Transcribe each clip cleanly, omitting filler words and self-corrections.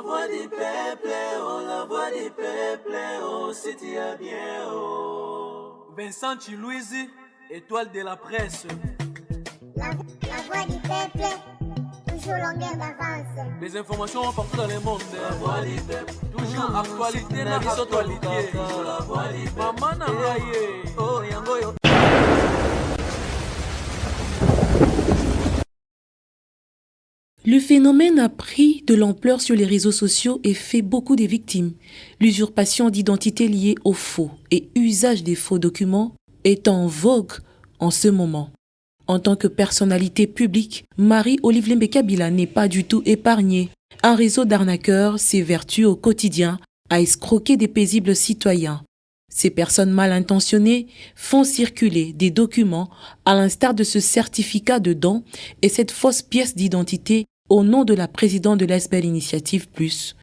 voix du peuple, oh, la voix du peuple, oh, si tu as bien, oh. Vincent Chilouise, étoile de la presse. La voix du peuple, toujours longueur d'avance. Les informations partout dans le monde. La voix du peuple, toujours actualité na actualité. La voix du peuple, maman na ngaye. Oh, yango. Le phénomène a pris de l'ampleur sur les réseaux sociaux et fait beaucoup de victimes. L'usurpation d'identité liée aux faux et usage des faux documents est en vogue en ce moment. En tant que personnalité publique, Marie-Olive Lembe Kabila n'est pas du tout épargnée. Un réseau d'arnaqueurs s'évertue au quotidien à escroquer des paisibles citoyens. Ces personnes mal intentionnées font circuler des documents à l'instar de ce certificat de don et cette fausse pièce d'identité au nom de la présidente de l'Esbel Initiative Plus.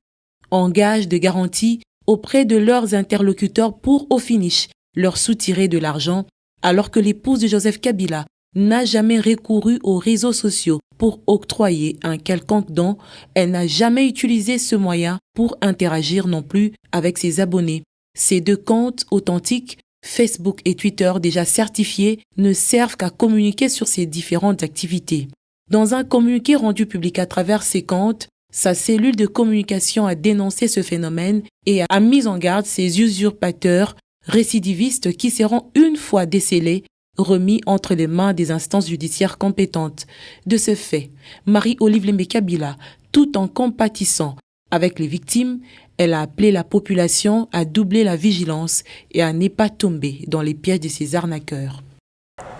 En gage de garantie auprès de leurs interlocuteurs pour, au finish, leur soutirer de l'argent, alors que l'épouse de Joseph Kabila n'a jamais recouru aux réseaux sociaux pour octroyer un quelconque don, elle n'a jamais utilisé ce moyen pour interagir non plus avec ses abonnés. Ces deux comptes authentiques, Facebook et Twitter déjà certifiés, ne servent qu'à communiquer sur ses différentes activités. Dans un communiqué rendu public à travers ces comptes, sa cellule de communication a dénoncé ce phénomène et a mis en garde ces usurpateurs récidivistes qui seront une fois décelés remis entre les mains des instances judiciaires compétentes. De ce fait, Marie-Olive Lembe Kabila, tout en compatissant avec les victimes, elle a appelé la population à doubler la vigilance et à ne pas tomber dans les pièges de ces arnaqueurs.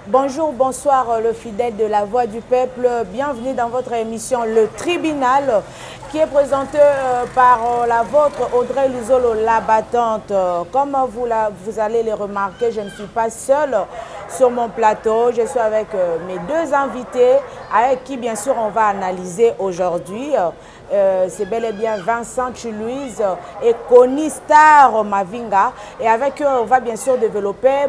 Bonjour, bonsoir le fidèle de la Voix du Peuple. Bienvenue dans votre émission Le Tribunal qui est présentée par la vôtre Audrey Luzolo, la battante. Comme vous allez le remarquer, je ne suis pas seule sur mon plateau. Je suis avec mes deux invités avec qui bien sûr on va analyser aujourd'hui. C'est bel et bien Vincent Chilouise et Connie Star Mavinga. Et avec eux, on va bien sûr développer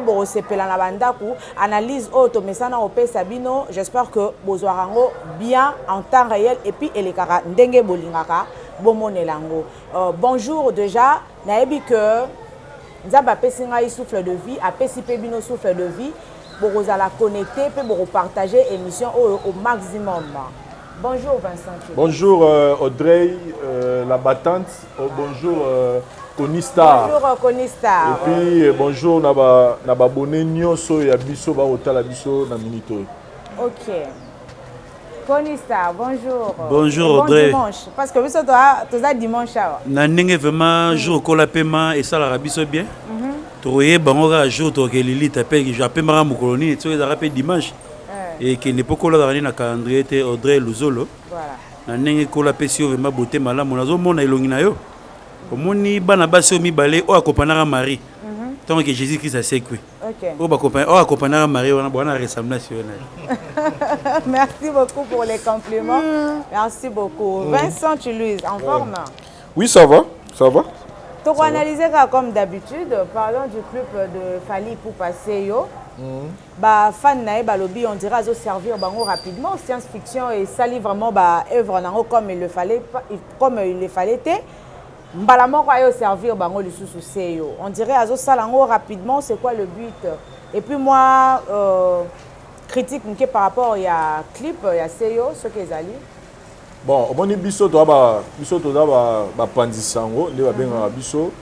analyse auto, mais ça n'a pas Sabino. J'espère que vous aurez bien en temps réel et puis les kara ndenge bolingaka bomonelango. Bonjour déjà. Naebi que Nzaba pesinga i souffle de vie, apesi pebino souffle de vie. Vous allez connecter et vous partager l'émission au maximum. Bonjour Vincent. Bonjour Audrey, la battante. Bonjour Connie Star. Bonjour Connie Star. Et puis bonjour Naba Boné Nyonso et Abiso Baotala Biso na Minito. Ok. Connie Star, bonjour. Bonjour bon Audrey. Dimanche. Parce que vous êtes dimanche. Na ndenge vraiment jour kola paiement et ça la biso bien. Troyer bangoka jour to ke Lili t'appelle j'appelle mara mokoloni et ça rappelle dimanche. Et qui n'est pas collé dans le calendrier de Audrey Luzolo. Voilà. Na ndenge kola pesio vraiment beauté malamu nazo mona elongi na yo. Omoni bana basi mi balé o accompagnera Marie. Tant que Jésus Christ a sécui. OK. O accompagnera Marie on a bonne ressemblance. Merci beaucoup pour les compliments. Merci beaucoup. Vincent Chilouise, en forme? Oui, ça va, ça va. Donc, analyser comme d'habitude, parlons du club de Fally Ipupa Seyo. Bah fan nae ba lobby on dirait à servir bango rapidement science-fiction et ça lit vraiment bah œuvre nango comme il le fallait mbala moko ayo servir bango le sous Seyo. On dirait à ça lango rapidement c'est quoi le but? Et puis moi critique par rapport il y a clip il y a Seyo ce que zali. Bon, on est biso to ba pandisango, les benga biso.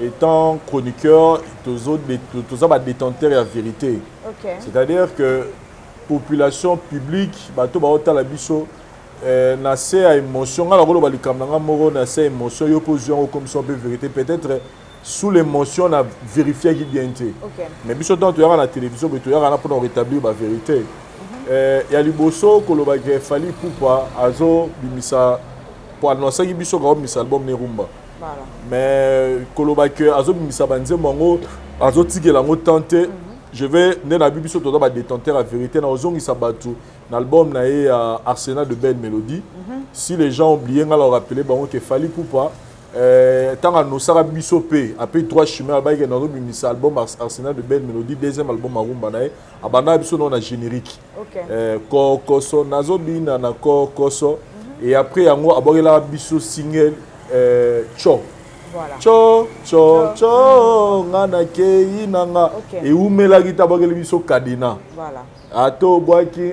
Étant chroniqueur, tous les détenteurs de la vérité. Okay. C'est-à-dire que la population publique, bato ba la biso, na ces émotions, alors on va les na ces émotions, yo position comme ça peut vérité peut-être sous l'émotion on a vérifié qu'il bien été. Mais biso tant tu y a la télévision, tu y a pour rétablir la vérité. Il y a liboso koloba ke Fally Ipupa azo bimisa pour annoncer que biso ga bimisa album Nerumba. Voilà. Mais koloba ke azo bimisa banze mongo azo tigela ngo tenter je vais na bibiso to ba détenteur la vérité na ozongi sabatu na album na Arsenal de belles mélodies. Si les gens oublient on leur rappeler bango que Fally Ipupa tant à nos sara biso pe après 3 chemins ba ke na bimisa album Arsenal de belles mélodies deuxième album Marumba na abana biso na générique. Koso nazo bina na koso et après yango abogela biso single Cho. Voilà. Cho, ngana kei nanga. Et où me la guitare bagel biso kadina. Voilà. Ato boaki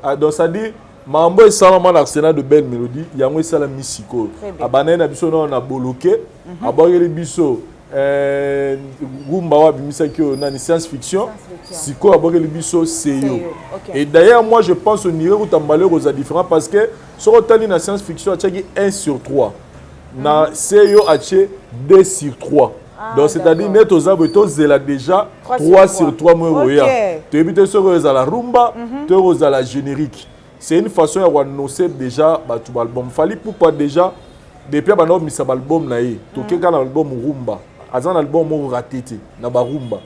1. Donc ça dit, mambo et salama l'arsenal de belles mélodies. Yango sala misiko. Abane na biso na boloké. Abagel biso. Rumba wa bimisa ki na science fiction. Siko abagel biso seyo. Et d'ailleurs moi je pense au niveau où tambalé aux différents parce que sur otali na science fiction a tchaki 1/3. Na seyo a tché 2/3. Donc c'est-à-dire net aux abos zela déjà 3/3 moya. Tu évites sur la rumba, tu aux la générique. C'est une façon à annoncer déjà tout album. Fallait pourquoi déjà depuis ba no misa album na yi. To ke kana album rumba. Azan album mo ratete na ba rumba.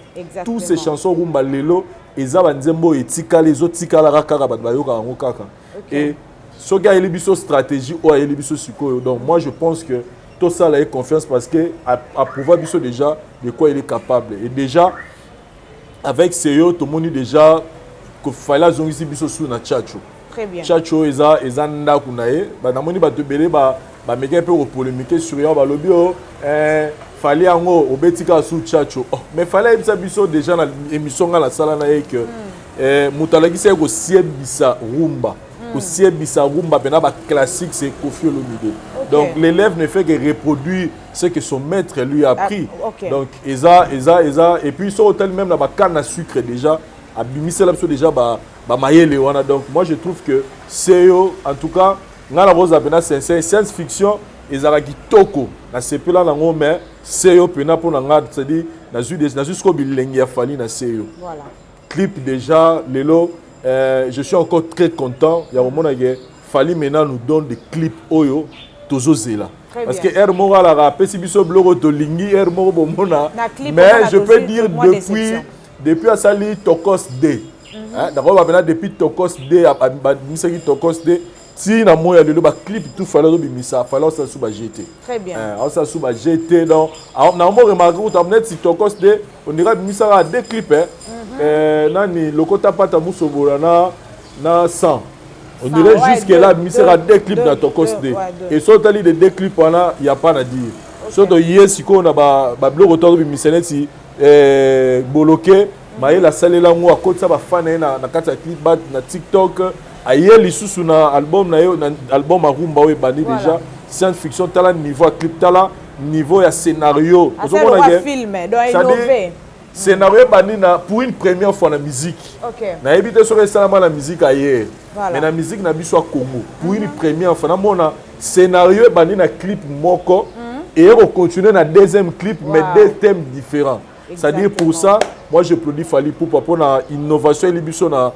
Tous ces chansons rumba lelo eza nzembo etika les autres tika la kaka ba yoka ngo kaka. Et ce gars il biso stratégie ou il biso sikoyo. Donc moi je pense que tout ça a confiance parce que à pouvoir biso déjà de quoi il est capable. Et déjà avec Seyo tout le monde déjà que fallait zongi biso sous na Chacho. Très bien. Chacho eza ndaku na ye ba na moni ba te belé ba meka un peu polémiquer sur yo ba lobio fallait yango obetika sous Chacho. Mais fallait biso déjà na émission la sala na ye que mutalaki c'est ko sieb bisa rumba. Aussi bisa rumba bena ba classique c'est Koffi Olomide. Donc l'élève ne fait que reproduire ce que son maître lui a appris. Donc eza et puis son hôtel même la ba canne à sucre déjà a bimisa là déjà ba mayele wana. Donc moi je trouve que Seyo en tout cas ngala boza bena c'est science fiction ezala kitoko na sepela na ngome Seyo pena pour na ngad c'est-à-dire na jusqu'au bilengi ya fali na Seyo. Voilà. Clip déjà lelo je suis encore très content. Il y a un moment où Fally maintenant nous donne des clips Oyo Tozozela. Parce que Air Mora la rappé si biso blogo to lingi Air Mora bomona. Mais je peux dire depuis à Sali Tokos D. D'abord maintenant depuis Tokos D à Misaki Tokos D si na moya le ba clip tout fallait bimisa fallait ça sous ba GT. Très bien. Ça sous ba GT donc na on remarqué où t'amener si Tokos D on dirait bimisa a deux clips nani lokota pata musobora na 100 on dirait jusque là mi sera deux clips dans Tokos D et sur tali de deux clips là il y a pas à dire sur de yes ko na ba blog auto bi miseneti boloké maye la salle là ngo akotsa ba fan na kata clip bat na TikTok aye lisusu na album na yo na album Rumba we bandi déjà science fiction tala niveau clip tala niveau ya scénario on va filmer doit innover. Scénario banina pour une première fois la musique. Na éviter sur récemment la musique ailleurs. Mais la musique na biso Congo. Pour une première fois na mona scénario banina clip moko et on continue na deuxième clip mais deux thèmes différents. C'est-à-dire pour ça, moi j'applaudis Fally Ipupa pour la innovation et biso na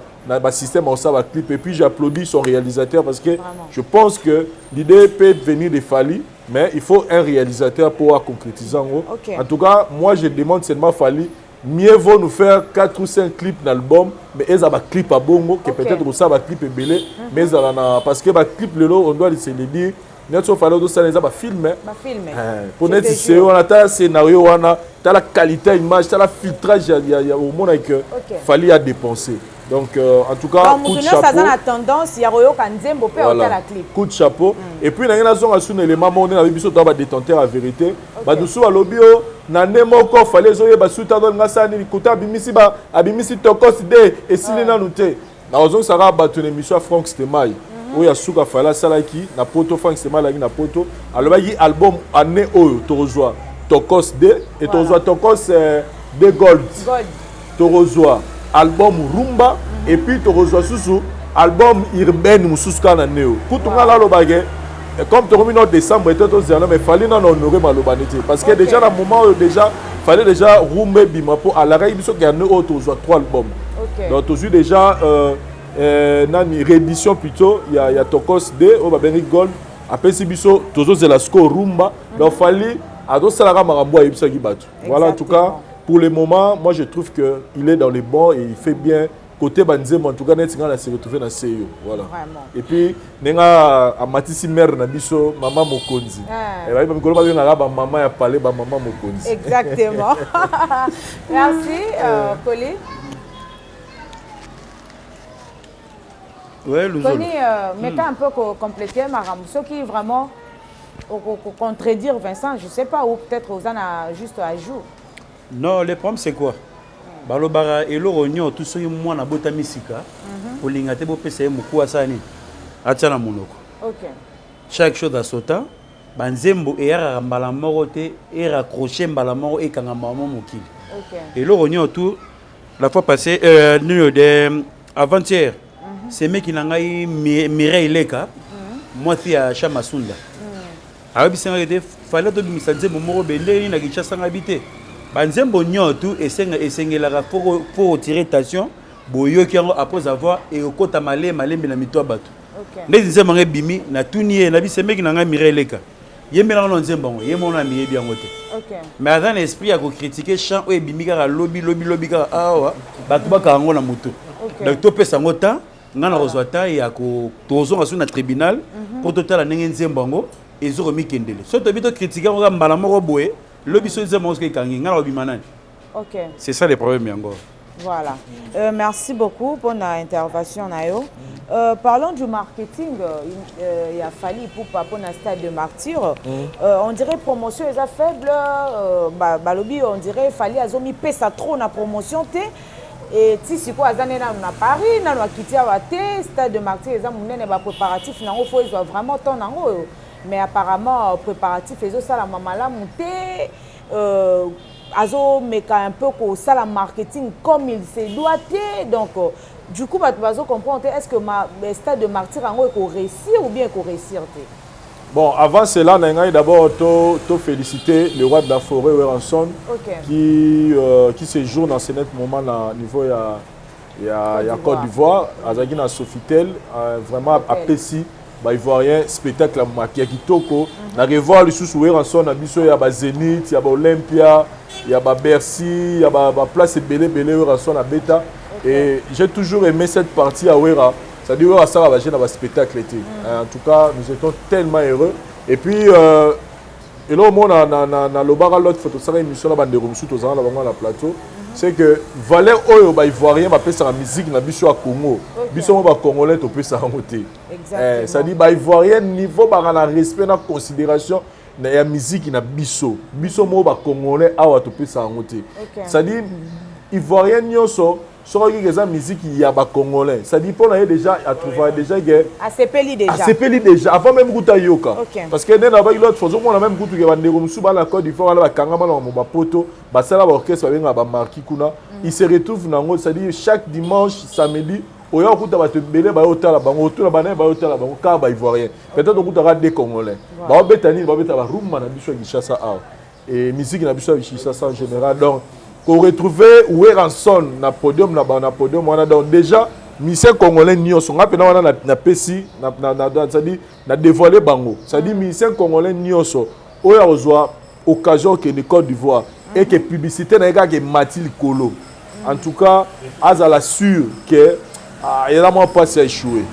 système en ça va clip et puis j'applaudis son réalisateur parce que je pense que l'idée peut venir de Fally. Mais il faut un réalisateur pour concrétiser en gros. En tout cas, moi je demande seulement Fally. Mieux vaut nous faire 4 ou 5 clips d'album, mais ils ont un clip à bongo, que peut-être ça va clip belé, mais parce que le clip on doit se le dire. Nous fallait aussi les avoir filmé. Pour nous c'est on a un scénario, on a la qualité image, la filtrage, il y a au moins que Fally a dépensé. Donc en tout cas, coup de chapeau. Ça a tendance, il y a Royo Kanzembo peut avoir la clip. Coup de chapeau. Et puis il y a un élément on a vu sur détenteur à vérité. Ba dessous à lobby na nemoko fallait zoye ba suta dans ngasani kota bimisi ba abimisi Tokos D et silena nuté. Na ozon sara ba ton émission Frank Stemai. Oya suka fala salaki na poto Frank Stemai la na poto. Alors yi album année oyo torozwa Tokos D et torozwa Tokos D Gold. Torozwa album Rumba et puis torozwa susu album urbain mususka na neo. Kutunga la lobage comme tu reviens en décembre, mais il fallait non honorer Malobanité. Parce que déjà, dans le moment où déjà, il fallait déjà roumer Bimapo. À la réédition, il y a 3 albums. Donc, tu as déjà une réédition plutôt. Il y a Tokos D, Obabeni Gold. Après, c'est Bisso, tu as la score Rumba. Donc, il fallait. Voilà, en tout cas, pour le moment, moi je trouve qu'il est dans les bons et il fait bien. Côté Banzemo, en tout cas, on a se retrouvé dans CEO. Voilà. Vraiment. Et puis, on a Matisi mère na biso, maman Mokonzi. Et là, on a maman a parlé, maman Mokonzi. Exactement. Merci, Koli. Ouais, Koli, mais un peu compléter, Maram, ce qui vraiment contredire Vincent, je ne sais pas, ou peut-être aux juste à jour. Non, le problème c'est quoi? Balobara et l'orognon, tout ce qui est moi na bota misika, pour l'ingate pour pesa muku asani, atiana monoko. Ok. Chaque chose à son temps, banzembo et à mbalamorote et raccrocher mbalamoro et kangambamo mokili. Ok. Et l'orognon tout, la fois passée, avant-hier, c'est mec qui n'a pas eu Mireille Leka, moi qui à Chamasunda. Alors, il fallait que nous fassions mon mot belé, n'a pas de habité. Banzembo nyotu et la pour retirer attention, boyo qui après avoir et au côté malé na mito bato. Les nzembo bimi na tunier na bi c'est mec qui n'a pas Mireille Leka. Yemela no nzembo, yemona mi bien ngote. OK. Mais dans l'esprit à critiquer chant et bimi ka lobby ka awa, bato ba ka ngona moto. Donc to pesa ngota ngana rozwata ya ko tozo ngasu na tribunal pour total na nzembo et zo remis kendele. So to bito critiquer ngo mbala moko boye, lobby so nzembo ngo kangi ngana obimanani. OK. C'est ça le problème yango. Voilà. Merci beaucoup pour notre intervention Nayo. Parlons du marketing, il a fallu pour un stade de martyr. On dirait promotion est faible. Balobi, on dirait fallait azomi pesa trop na promotion té. Et si c'est quoi azane na Paris, na wa kiti wa té stade de martyr les amunene ba préparatif na faut ils doivent vraiment ton nango. Mais apparemment préparatif les autres ça la mamala monter azo meka un peu ko ça la marketing comme il se doit donc du coup bazo comprendre est-ce que le stade de martyr en ko réussir ou bien ko réussir. Bon, avant cela, d'abord féliciter le roi de la forêt Weranson qui séjourne dans ce net moment au niveau il y a Côte d'Ivoire, Azagui na Sofitel, vraiment apprécie Ivoirien spectacle à Makia Kitoko. Na revoir le sous Weranson à Bisso, il y a Zénith, il y a Olympia, il y a Bercy, il y a place Belé Weranson à Beta. Et j'ai toujours aimé cette partie à Wera. Ça dit que ça va dans le spectacle. En tout cas, nous étions tellement heureux. Et puis, et là, on a l'autre photo, ça émission là, de Romsou, tous dans la plateau. C'est que Valère Oyo, Ivoirien, va faire sa musique dans le Congo. Biso va Congolais, tu peux ça remonter. Ça dit Ivoirien niveau par la respect, la considération. Il y a musique na biso. Biso mo ba Congolais, awa tu peux ça remonter. Ça dit Ivoirien nyoso. Sur la musique, il y a des Congolais. Ça dit pour déjà à trouver déjà ACPLI déjà avant même Gouta Yoka. Parce que dans avec l'autre façon on a même Gouta qui va négo sous la Côte d'Ivoire là kangama na mo poto ba sala ba orchestre ba marqué kuna il se retrouve nango ça dit chaque dimanche samedi oya Gouta ba te belé ba hôtel bango tout la bané ba hôtel bango ka ba ivoirien peut-être Gouta ra des Congolais ba betani ba beta ba room na biso Kinshasa et musique na biso Kinshasa en général donc qu'on retrouver Weranson na podium donc déjà musicien congolais nio son appena wana na pesi na ça dit na dévoiler bango ça dit musicien congolais nio so oya ozwa occasion que le Côte d'Ivoire et que publicité na que Mathilde Kolo en tout cas azala sûr que il y a moins passé à échouer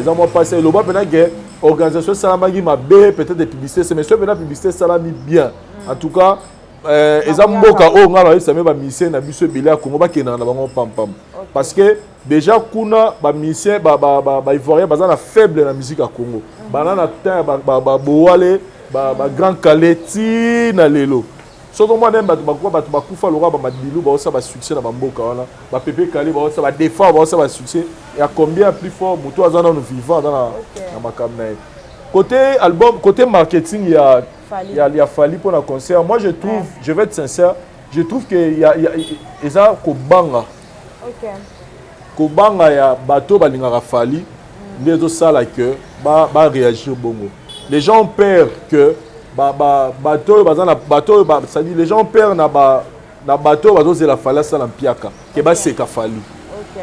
il y a moins passé le bas pendant que organisation salamagi ma bé peut-être des publicités mais sur la publicité salami bien en tout cas ezamboka o ngala esame ba mission na biso belé Congo ba kena na bango pam parce que déjà kuna ba mission ba ivoirien bazana faible na musique à Congo banana temps ba boale ba grand kaleti na lelo soto moi dem ba kufa lora ba madilu ba osa ba succès na bamboka wana ba pepe kali ba osa ba défend ba osa ba succès et à combien plus fort moto azana no vivant dans na makamna côté album côté marketing il y a fallu pour le concert. Moi, je trouve, je vais être sincère, je trouve qu'il y a Kobanga. Kobanga, il y a bateau, il y a fallu. Les autres salles que réagir bongo. Les gens ont peur que bateau, ça dit les gens ont peur na bateau, bateau c'est la fallu ça l'ampiaka. Que c'est ka fallu.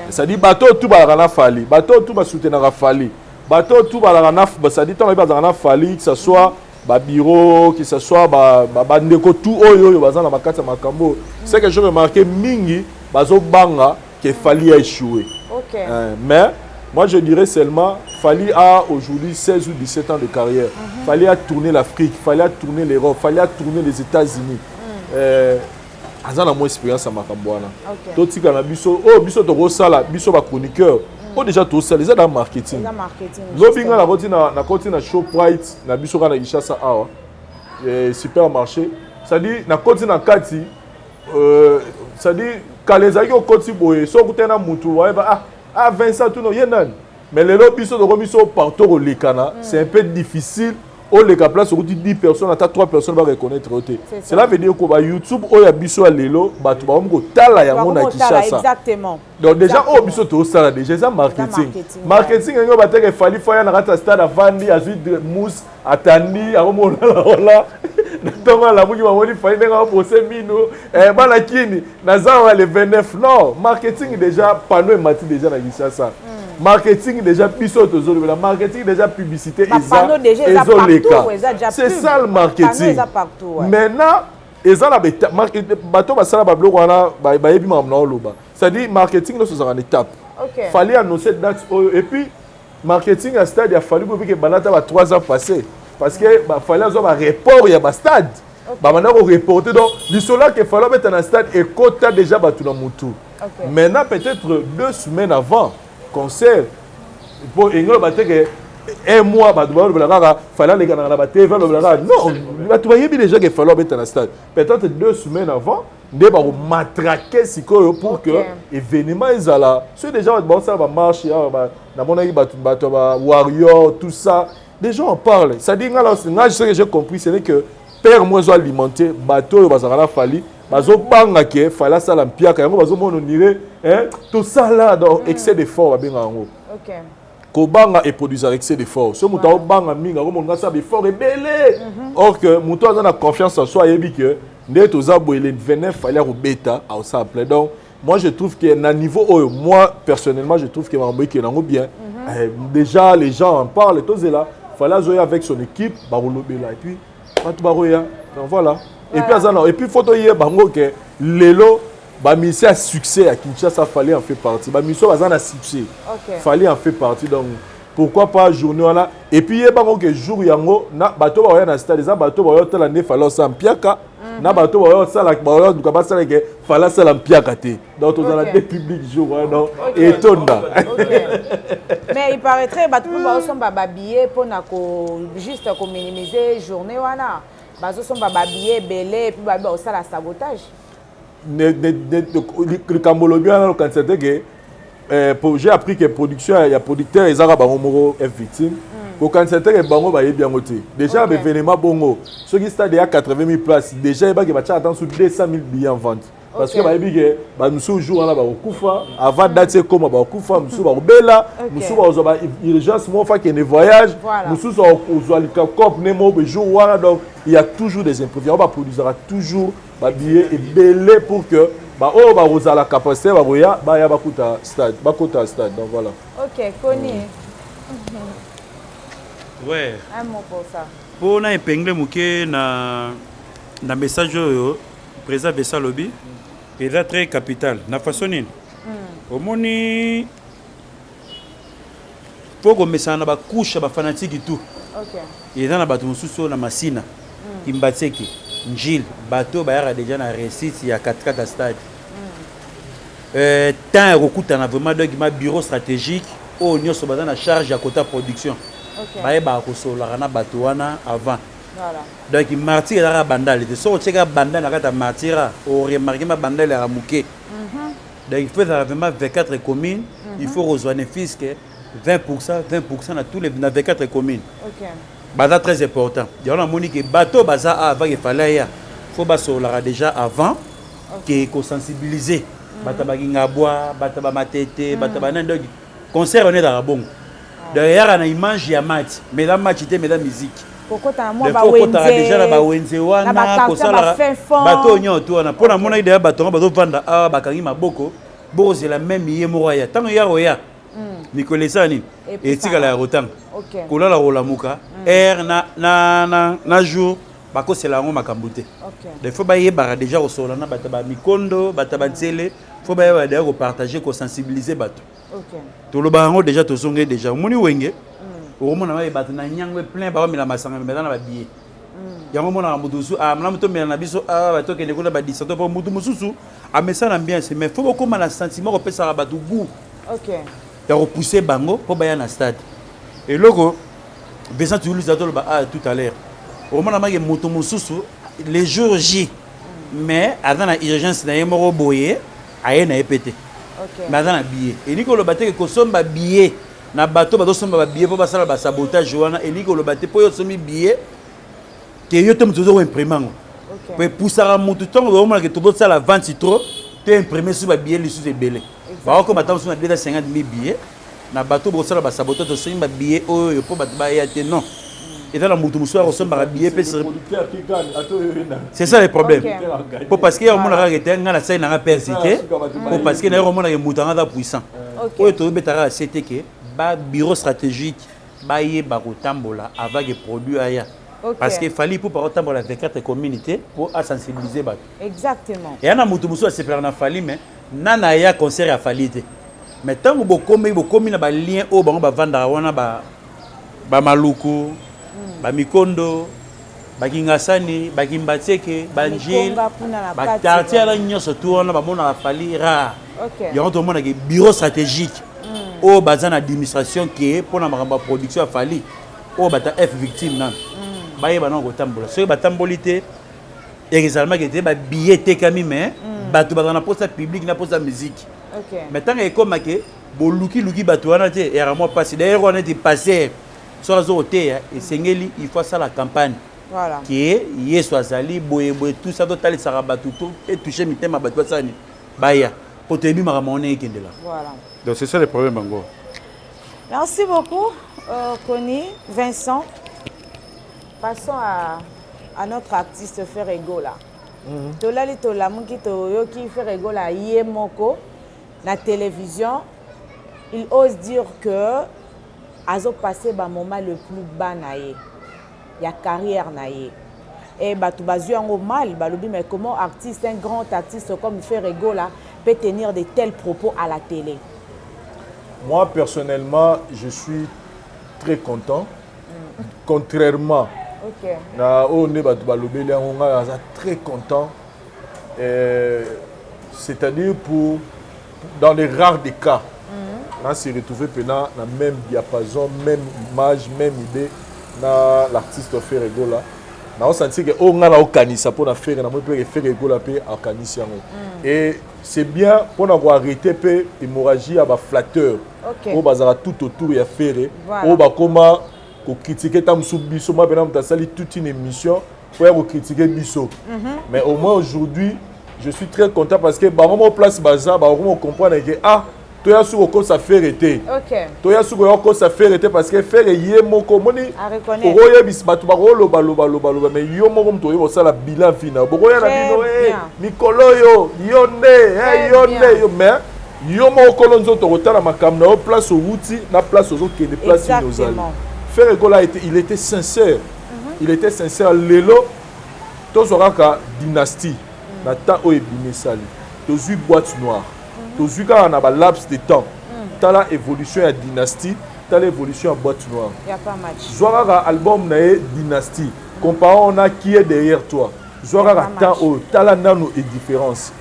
Ça dit bateau tout ba na fallu. Bateau tout ba soutenir na fallu. Bateau tout ba na ça dit tant ba na fallu que ça soit ba bureau que ce soit ba ndeko tout oyo bazana makata makambo c'est que je remarqué mingi bazo banga que Fally a échoué. Mais moi je dirais seulement Fally a aujourd'hui 16 ou 17 ans de carrière. Fally a tourné l'Afrique, Fally a tourné l'Europe, Fally a tourné les États-Unis. Azana mo expérience à makambo wana. Totika na biso biso to sala biso ba chroniqueur o déjà tout ça les dans marketing lobinga na koti na Shoprite na biso kana Kinshasa awa supermarché ça dit na koti na kati ça dit kalezaki o koti boye so kutena mutu wa ah Vincent tout no yenan mais les lobiso de remiso partout au lekana c'est un peu difficile. Oh, les cas place, on dit 10 personnes, à 3 personnes vont reconnaître. Cela veut dire que YouTube, oh, il y a biso à l'élo, bah tu vas me tala ya mon Kinshasa. Exactement. Donc déjà, oh, biso to ça déjà ça marketing. Marketing, il y a des fali foya na rata stade à vandi, à suite de mousse, à tandi, à mon là. Donc la bougie va venir fali n'enga poser mino, balakini, nazawa le 29. Non, marketing déjà panneau et mati déjà na Kinshasa. Marketing déjà pisote aux autres, marketing déjà publicité c'est ça le marketing. Maintenant eza na bato basala ba blog wana ba yebi mamna oloba. C'est-à-dire marketing c'est en étape. Fallait annoncer date et puis marketing à stade il a fallu que banata ba 3 ans passés parce que fallait avoir un report il y a ba stade. Ba maintenant on reporter donc l'isoloir que fallait mettre un stade et quota déjà ba tout na mutu. Maintenant peut-être 2 semaines avant concert pour inglo bateke un mois fallait les gars dans la TV non tu voyais bien déjà qu'il fallait mettre un stade peut-être 2 semaines avant des ba matraquer siko pour que événement ils là c'est déjà bon ça va marcher na mon avis bato warrior tout ça des gens en parlent ça dit là ce que j'ai compris c'est que père moi zo alimenter bateau bazala fali bazo banga ke fallait ça l'empiaka yango bazo mon onire tout ça là dans excès d'effort ba benga yango kobanga et produire excès d'effort ce muta obanga minga ko monga ça effort ebele or que muto a confiance en soi yebi que ndé toza boele 29 fallait au bêta au simple donc moi je trouve que na niveau moi personnellement je trouve que mambo qui nango bien déjà les gens en parlent tous là fallait jouer avec son équipe ba rolobela et puis tout baroya donc voilà. Et puis azana et puis photo hier bango que lelo ba mission à succès à Kinshasa fallait en fait partie ba mission azana succès fallait en fait partie donc pourquoi pas journée là et puis hier bango que jour yango na bato ba na stade za bato ba yotala ne fallait ça mpiaka na bato ba yotala ba yotala ba ça que fallait ça mpiaka té donc tous dans des publics jour non et tonda mais il paraîtrait bato ba somba ba billet pour na ko juste ko minimiser journée wana bazo somba ba billet belé puis ba ça la sabotage le Cambolobien quand c'était que j'ai appris que production il y a producteur ils arabes bango est victime quand c'était que bango ba bien côté déjà l'événement bongo ceux qui stade à 80 000 places déjà il va que ba attend sur 200 000 billets en vente parce que ba que ba nous jour là ba kufa avant date comme ba kufa nous ba bela nous ba urgence mo fa que ne voyage nous aux helicoptère nemo be jour wana donc il y a toujours des imprévus on va produire toujours ba billet et belé pour que ba oh ba rosa la capacité ba roya ba ya ba kuta stade donc voilà. OK, Koni. Ouais. Un mot pour ça. Pour na épingler muke na message yo président Bessa Lobby et là très capital na façon nini. Omoni pour message na ba couche ba fanatique tout. OK. Et dans na bato mususu na masina. Imbatseki. Njil, bateau bayara déjà na réussite il y a 4 stade. Tant recoute na vraiment donc ma bureau stratégique au nyo so bazana charge à côté production. Baye ba ko so la na bateau wana avant. Voilà. Donc martyr la bandale de so tcheka bandale na kata martyra au remarquer ma bandale à mouké. Donc il faut vraiment 24 communes, il faut rejoindre fisc 20% à tous les 24 communes. OK. C'est très important. Il y a un bateau avant il fallait il faut déjà avant que sensibiliser bataba ngabwa bataba matete bataba donc concert on est dans la bon derrière on a image ya match mais la match était mais la musique pourquoi tu as moi ba wenze déjà la ba wenze wana ko sala bateau nyoto wana pona mona ide bateau bateau vanda ah bakangi maboko boze la même yemo ya tango ya roya Nicolesani et tika la rotan kola la rola muka air na jour bako c'est la ngoma kambute des fois ba yeba déjà au solana bataba mikondo bataba tsele faut ba yeba d'ailleurs partager ko sensibiliser bato to lo bango déjà to songe déjà moni wenge o mona ba bato na nyangwe plein ba mila masanga mais dans ba billet yango mona mudusu amna muto mela na biso bato ke nekula ba disato po mutu mususu a message ambiance mais faut beaucoup mal sentiment ko pesa bato goût ya repousser bango pour baya na stade et logo Vincent Chilouzi tout à l'heure au moment où moto mosusu les jours J mais avant la urgence na yemoro boye aye na epete mais avant na billet et niko lo baté ko somba billet na bato bato somba billet pour basala ba sabotage wana et niko lo baté pour yo somi billet que yo te muzo imprimant pour pousser à moto tongo au moment que tout ça la vente trop te imprimer sur ba billet li sous ebele ba ko batam sur 250 000 billets na bato bo sala ba sabotage to simba billet oyo pour bato ba ya te non et dans la moto muso ressemble à billet c'est ça le problème pour parce que y a mon arrêté ngana ça na persité pour parce que na yo mon na mutanga puissant oyo to betara c'était que ba bureau stratégique ba yé ba kotambola avec des produits aya parce qu'il fallait pour kotambola avec quatre communautés pour sensibiliser ba exactement et na moto muso c'est faire na fali mais nana ya concert ya falité mais tant bo komi na ba lien au bango ba vanda wana ba maluku ba mikondo ba kingasani ba kimbateke ba njil ba quartier la nyonso tout wana ba mona fali ra ya to mona ke bureau stratégique au bazan administration qui pour na makamba production ya fali au bata F victime nan ba yeba na ko tambola so ba tambolité exactement que ba billet tekami mais bato ba na poste public na poste musique mais tant que comme que boluki bato wana te et ramo passer d'ailleurs on est passé sur la zone et Sengeli il faut ça la campagne voilà qui est yeso azali boye tout ça doit aller sarabatu tout et toucher mitema bato sani baya pour te bima ramone ekendela voilà donc c'est ça le problème bango. Merci beaucoup Connie Vincent. Passons à notre artiste Ferego là tolali tolamuki toyoki Ferego là yemoko la télévision il ose dire que azo passé ba moment le plus bas naé ya carrière naé et batu bazu yango mal balobi mais comment artiste un grand artiste comme Ferego là peut tenir de tels propos à la télé? Moi personnellement je suis très content contrairement na on est batu balobi yango nga très content c'est-à-dire pour dans les rares des cas on s'est retrouvé pendant la même diapason, même image, même idée dans l'artiste Ferego là. On senti que on a organisé pour faire na moi Ferego là pe organiser et c'est bien pour avoir arrêté pe hémorragie à ba flatteur. Au bazara tout autour ya Ferre. Au ba comment ko critiquer tam sou biso moi pendant ta sali toute une émission pour critiquer biso. Mais au moins aujourd'hui, je suis très content parce que ba moment place bazar ba on comprendre que toya suko ko sa faire été toya suko ko sa faire été parce que faire yé moko moni okoye bis batu ba ko loba mais yo moko mto yo sala bilan fina bokoya na bino mikolo yo yo mais yo moko lonzo to kotala makamna o place au wuti na place aux autres de place inozali faire ko là il était sincère il était sincère lelo to zoraka dynastie na temps o ebimé sali to zui boîte noire tous quand on a un laps de temps, t'as la évolution à dynastie, t'as l'évolution à boîte noire. Il y a pas match. Zoara album na dynastie. Comparons on a qui est derrière toi. Zoara temps au t'as la nano et différence.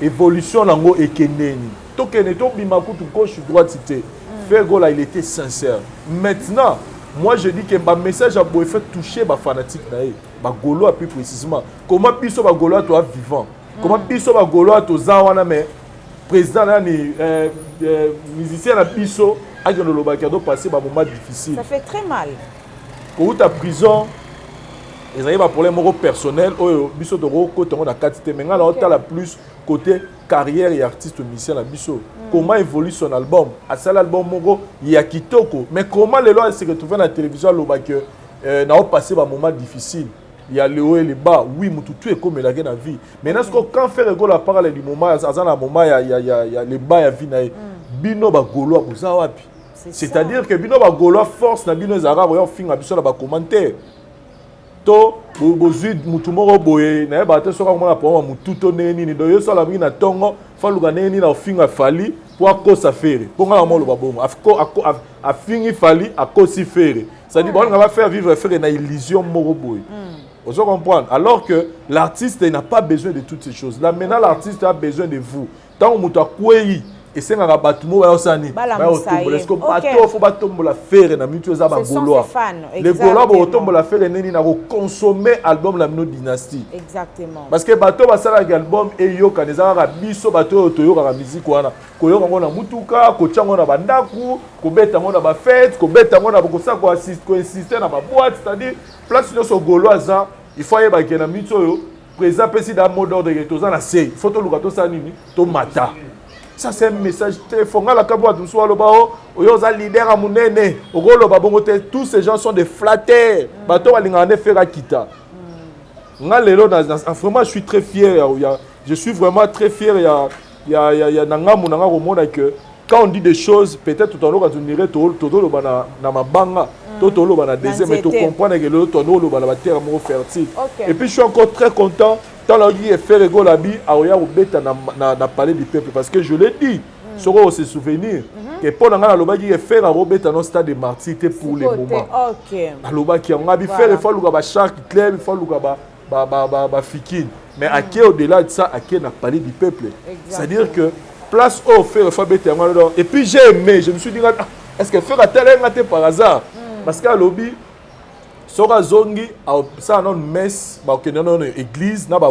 Évolution nango et keneni. Tokene to bimaku tu gauche droite cité. Fergo là il était sincère. Maintenant, moi je dis que ma message a beau faire toucher ma fanatique naé. Ba golo plus précisément. Comment biso ba golo toi vivant. Comment biso ba golo to zawana mais président là ni musicien à biso a que le bacado passer par moment difficile. Ça fait très mal. Quand ta prison ils arrivent à problème personnel au biso de côté on a quantité mais là on a plus côté carrière et artiste musicien à biso. Comment évolue son album? À ça l'album mongo il y a kitoko mais comment les lois se retrouver dans la télévision le bac n'a pas passé par moment difficile. Il y a le haut et le bas. Oui, tout est comme la vie. Mais quand Ferego la parole du moment, il y a le bas, il y a vie. Bino ba golo c'est-à-dire que bino ba golo force na bino zara voyons fin à biso na ba commentaire. To bozui mutumoro boye na ba te soka mona pour mutu to neni ni do yo sala mi na tongo faluga neni na finga fali pour cause affaire. Pour nga mo lo ba bomo. A fingi fali a cause faire. Ça dit bon on va faire vivre faire na illusion moro boye. Vous comprenez? Alors que l'artiste n'a pas besoin de toutes ces choses. Là, maintenant, l'artiste a besoin de vous. Tant que vous avez et c'est un bateau mo ba osani ba otombola est-ce que bateau faut batombola faire na mitu za ba gaulois les gaulois ba otombola faire neni na ko consommer album la Mino Dynastie exactement parce que bateau ba sala album e yo kaneza ka biso bateau to yo ka musique wana ko yo ngona mutuka ko tsango na bandaku ko beta ngona ba fête ko beta ngona ba ko sa ko insister na ba boîte c'est-à-dire place no so gaulois il faut y ba ke na mitu yo présent pesi da mot d'ordre que toza na sei photo lukato sa nini to mata. Ça c'est un message très fort. La Kabwa tout soit le bao, oyoza leader à munene, ogolo babongote, tous ces gens sont des flatteurs. Bato walingane fera kita. Ngalelo vraiment je suis très fier, je suis vraiment très fier ya nanga munanga romona que quand on dit des choses peut-être tout en haut quand on dirait todo lo bana na mabanga, todo lo bana désert mais tu comprends que le todo lo bana terre mo fertile. Et puis je suis encore très content. Dans la vie, faire rigolo la vie, Aoya ou bête na parler du peuple parce que je l'ai dit, sur se souvenir que pendant la loba qui est faire à Robert dans stade de martyr pour les moments. OK. La loba qui a bi faire il faut luka ba shark club, il faut luka ba fikin. Mais à qui au-delà de ça, à qui n'a parlé du peuple. C'est-à-dire que place au faire faut bête et puis j'ai aimé, je me suis dit est-ce que faire à tel par hasard parce qu'à lobby Sora zongi ça non messe ba que non église na ba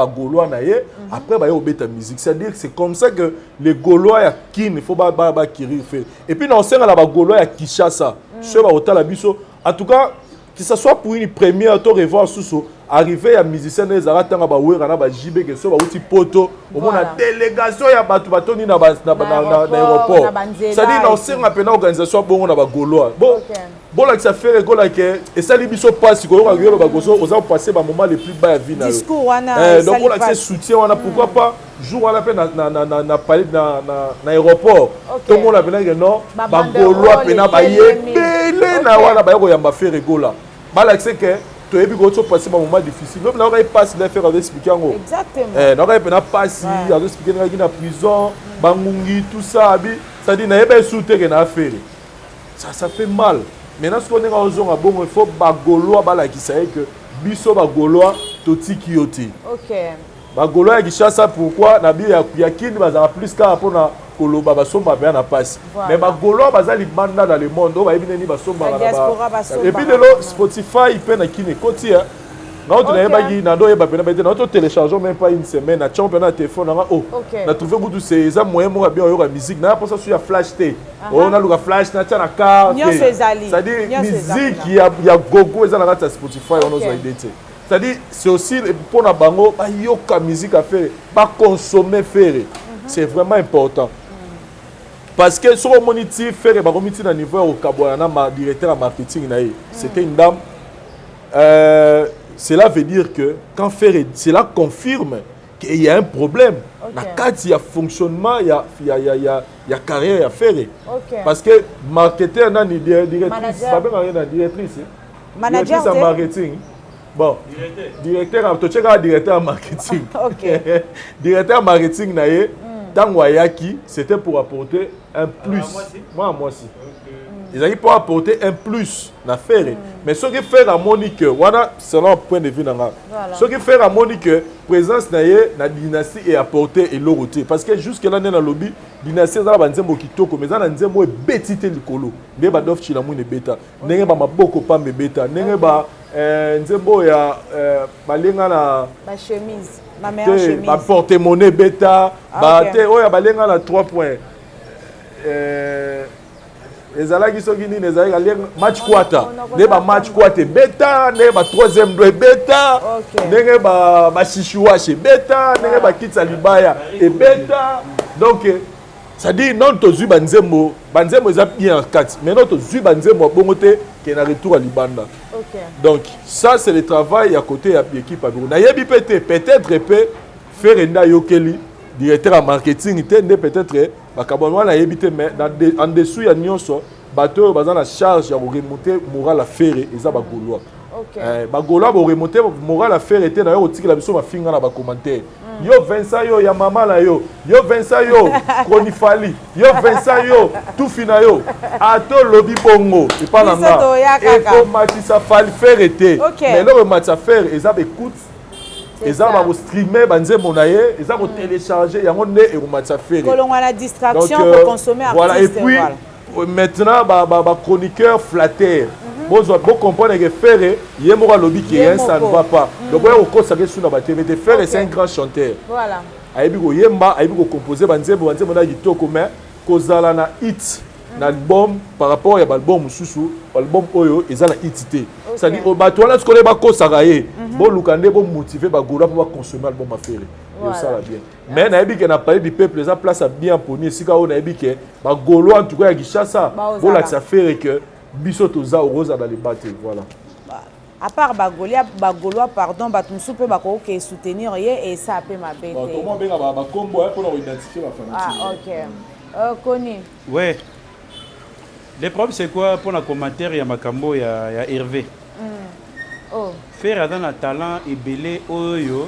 gaulois na ye après ba yo beta musique c'est-à-dire que c'est comme ça que les gaulois ya kin il faut ba kiri fait et puis non c'est la ba gaulois ya Kinshasa ceux ba otala biso en tout cas que ça soit pour une première to revoir sous arriver à musicien les aratanga ba wera na ba jibe que so ba uti poto au moins la délégation ya batu batoni na aéroport c'est-à-dire non c'est une organisation bon na ba gaulois bon bon là que ça fait rigolo que et ça libiso passe ko ko ngelo ba gozo oza passer ba moment les plus bas vie na discours wana donc on a que soutien wana pourquoi pas jour wana pe na palais na aéroport tout le monde a besoin que non ba gaulois pe na ba yebele na wana ba ko yamba faire rigolo ba là que tu es bien tu passer un moment difficile même là on passe les faire expliquer en gros exactement on va passer à expliquer na prison bangungi tout ça abi ça dit na yeba souté que na affaire ça fait mal. Maintenant, ce qu'on est en zone, il faut bagoloa balakisa que biso bagoloa totiki yote. OK. Bagoloa Kinshasa pourquoi na bi ya kini bazala plus ka pona koloba basomba bien na passe. Mais bagoloa bazali banda dans le monde, on va ebineni basomba na ba. Et puis de l'autre Spotify peut na kini koti hein. Non, tu n'as pas dit, non, téléchargeons même pas une semaine, na championnat téléphone, na trouvé beaucoup de ces moyens moi bien la musique, na pour ça sur flash té. On a le flash na na carte. C'est-à-dire musique il y a gogo ça na Spotify on a identité. C'est-à-dire c'est aussi pour na bango ba yoka musique à faire, pas consommer faire. C'est vraiment important. Parce que sur le moniteur faire ba comité na niveau au Kabwana ma directeur marketing na c'était une dame cela veut dire que quand faire cela confirme qu'il y a un problème. La carte, il y a fonctionnement, il y a carrière à faire. Parce que marketeur n'a ni directrice, pas même directrice. Manager en marketing. Bon, directeur, tu checkes directeur en marketing. Directeur en marketing naie, Tangwayaki, c'était pour apporter un plus. Moi aussi. Ils arrivent pour apporter un plus dans l'affaire. Mais ce qui fait à Monique, voilà, selon le point de vue, ce qui fait à Monique, présence dans la dynastie est apportée et l'autorité. Parce que jusque-là, dans le lobby, la dynastie est dans le kitoko, mais dans le nzembo est bétité le colo. Ne ba dof chilamu ne beta, ne ba maboko pa me beta, ne ba nzembo ya balenga na ba chemise, ma meilleure chemise. Ba porte-monnaie beta, ba te oya balenga na 3 points. Ezalaki soki nini ezalaki match quarter ne ba match quarter beta ne ba troisième doigt beta ndenge ba shishuache beta ndenge ba kitsa libaya et beta donc ça dit non to zu banzembo eza bien en 4 mais non to zu banzembo bongote qui na retour à libanda. Donc ça c'est le travail à côté de l'équipe à na yebi peut-être peut faire enda yokeli directeur en marketing peut-être bakabonwa na yebité mais en dessous ya nyonso bateau bazana la charge ya remonter moral à faire eza bagoloa. Bagoloa bo remonter moral à faire était na yo tikela biso ma finga na ba commentaire. Yo Vincent yo ya mama na yo Vincent yo Konifali yo Vincent yo tout fina yo ato lobby bongo et pas la et pour matisa fali faire était mais le match à faire eza écoute eza ba ko streamer banzembo na ye eza ko télécharger yango ne et komatsa fere kolongwa na distraction pour consommer artiste voilà et puis maintenant ba chroniqueur flatteur bon comprendre que Ferré yé moko lobi qui ça ne va pas donc on cause que sur la TV Ferré c'est un grand chanteur voilà ayebi ko yemba ayebi ko composer banzembo na kitoko mais kozala na hit na album par rapport à album mususu album oyo eza na hit té ça dit o bato wana skole ba kosaka ye bon lukande bo motiver ba gola pour consommer album à Ferré et ça va bien mais na yebi que na parler du peuple eza place à bien poni sika o na yebi que ba golo en tout cas ya Kishasa bon la ça fait que biso toza rosa dans les bateaux voilà à part bagolois pardon batumsu pe bakoke soutenir ye et ça pe mabete comment benga ba combo pour identifier la fanatique Koni ouais le problème c'est quoi pour la commentaire ya makambo ya Hervé faire dans un talent et belé oyo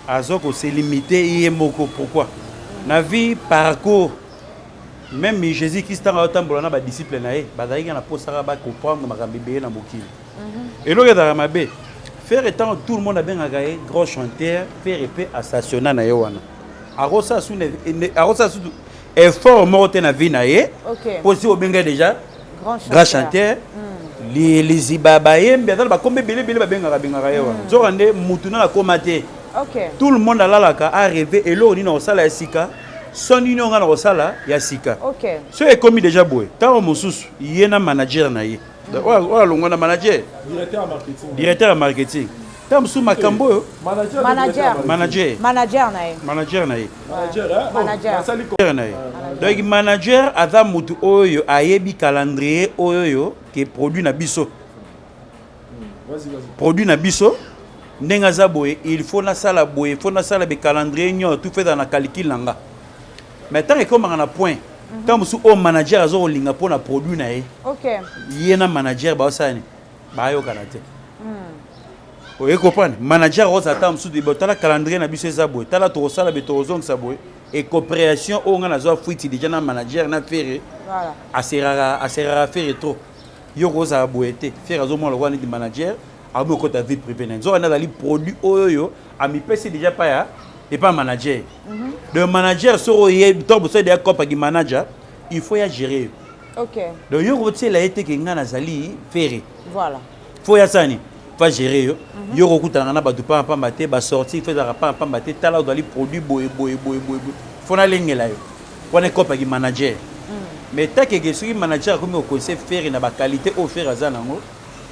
azoko se limiter yemoko pourquoi na vie parcours même Jésus Christ a autant na ba disciple na ye ba daïga na posara ba comprendre makambo be na mokili et là dans ma bé faire étant tout le monde a bien gagné grand chanteur faire épée à stationner na yowana arosa sous effort morte na vie na ye aussi au benga déjà grand chanteur les ibabaye mbeza ba kombe belé ba benga yowana zo rande mutuna na komate tout le monde a rêvé et là on na osala sika son union na osala ya sika ce est commis déjà boy tant mosusu yena manager na ye voilà longo na manager directeur en marketing tam sous makambo manager donc manager aza mutu oyo ayebi calendrier oyo ke produit na biso produit na biso ndenga za boye il faut na sala boye il faut na sala be calendrier nyo tout fait dans la calcul nanga mais tant que comme on a point tant sous au manager azo linga pour na produit na ye yena manager ba osani ba yo kanate oye comprendre manager oza tam sous de botala calendrier na biso za boye tala to sala be to zong sa boye et coopération o nga na zo fuiti déjà na manager na faire voilà asera faire trop yo oza boye te faire azo mo lo wani di manager abo ko ta vie privée na zo na dali produit oyo ami pesi déjà pas ya et pas manager le manager soro ye to bo so de copa ki manager il faut ya gérer donc yo rotier la été que nga na zali faire voilà faut ya sani pas gérer yo yo kokutana na ba du pa mbate ba sortir fait da pa mbate tala dali produit boy faut na lengela yo pone copa ki manager mais ta que ce manager comme au conseil faire na ba qualité au faire azana ngo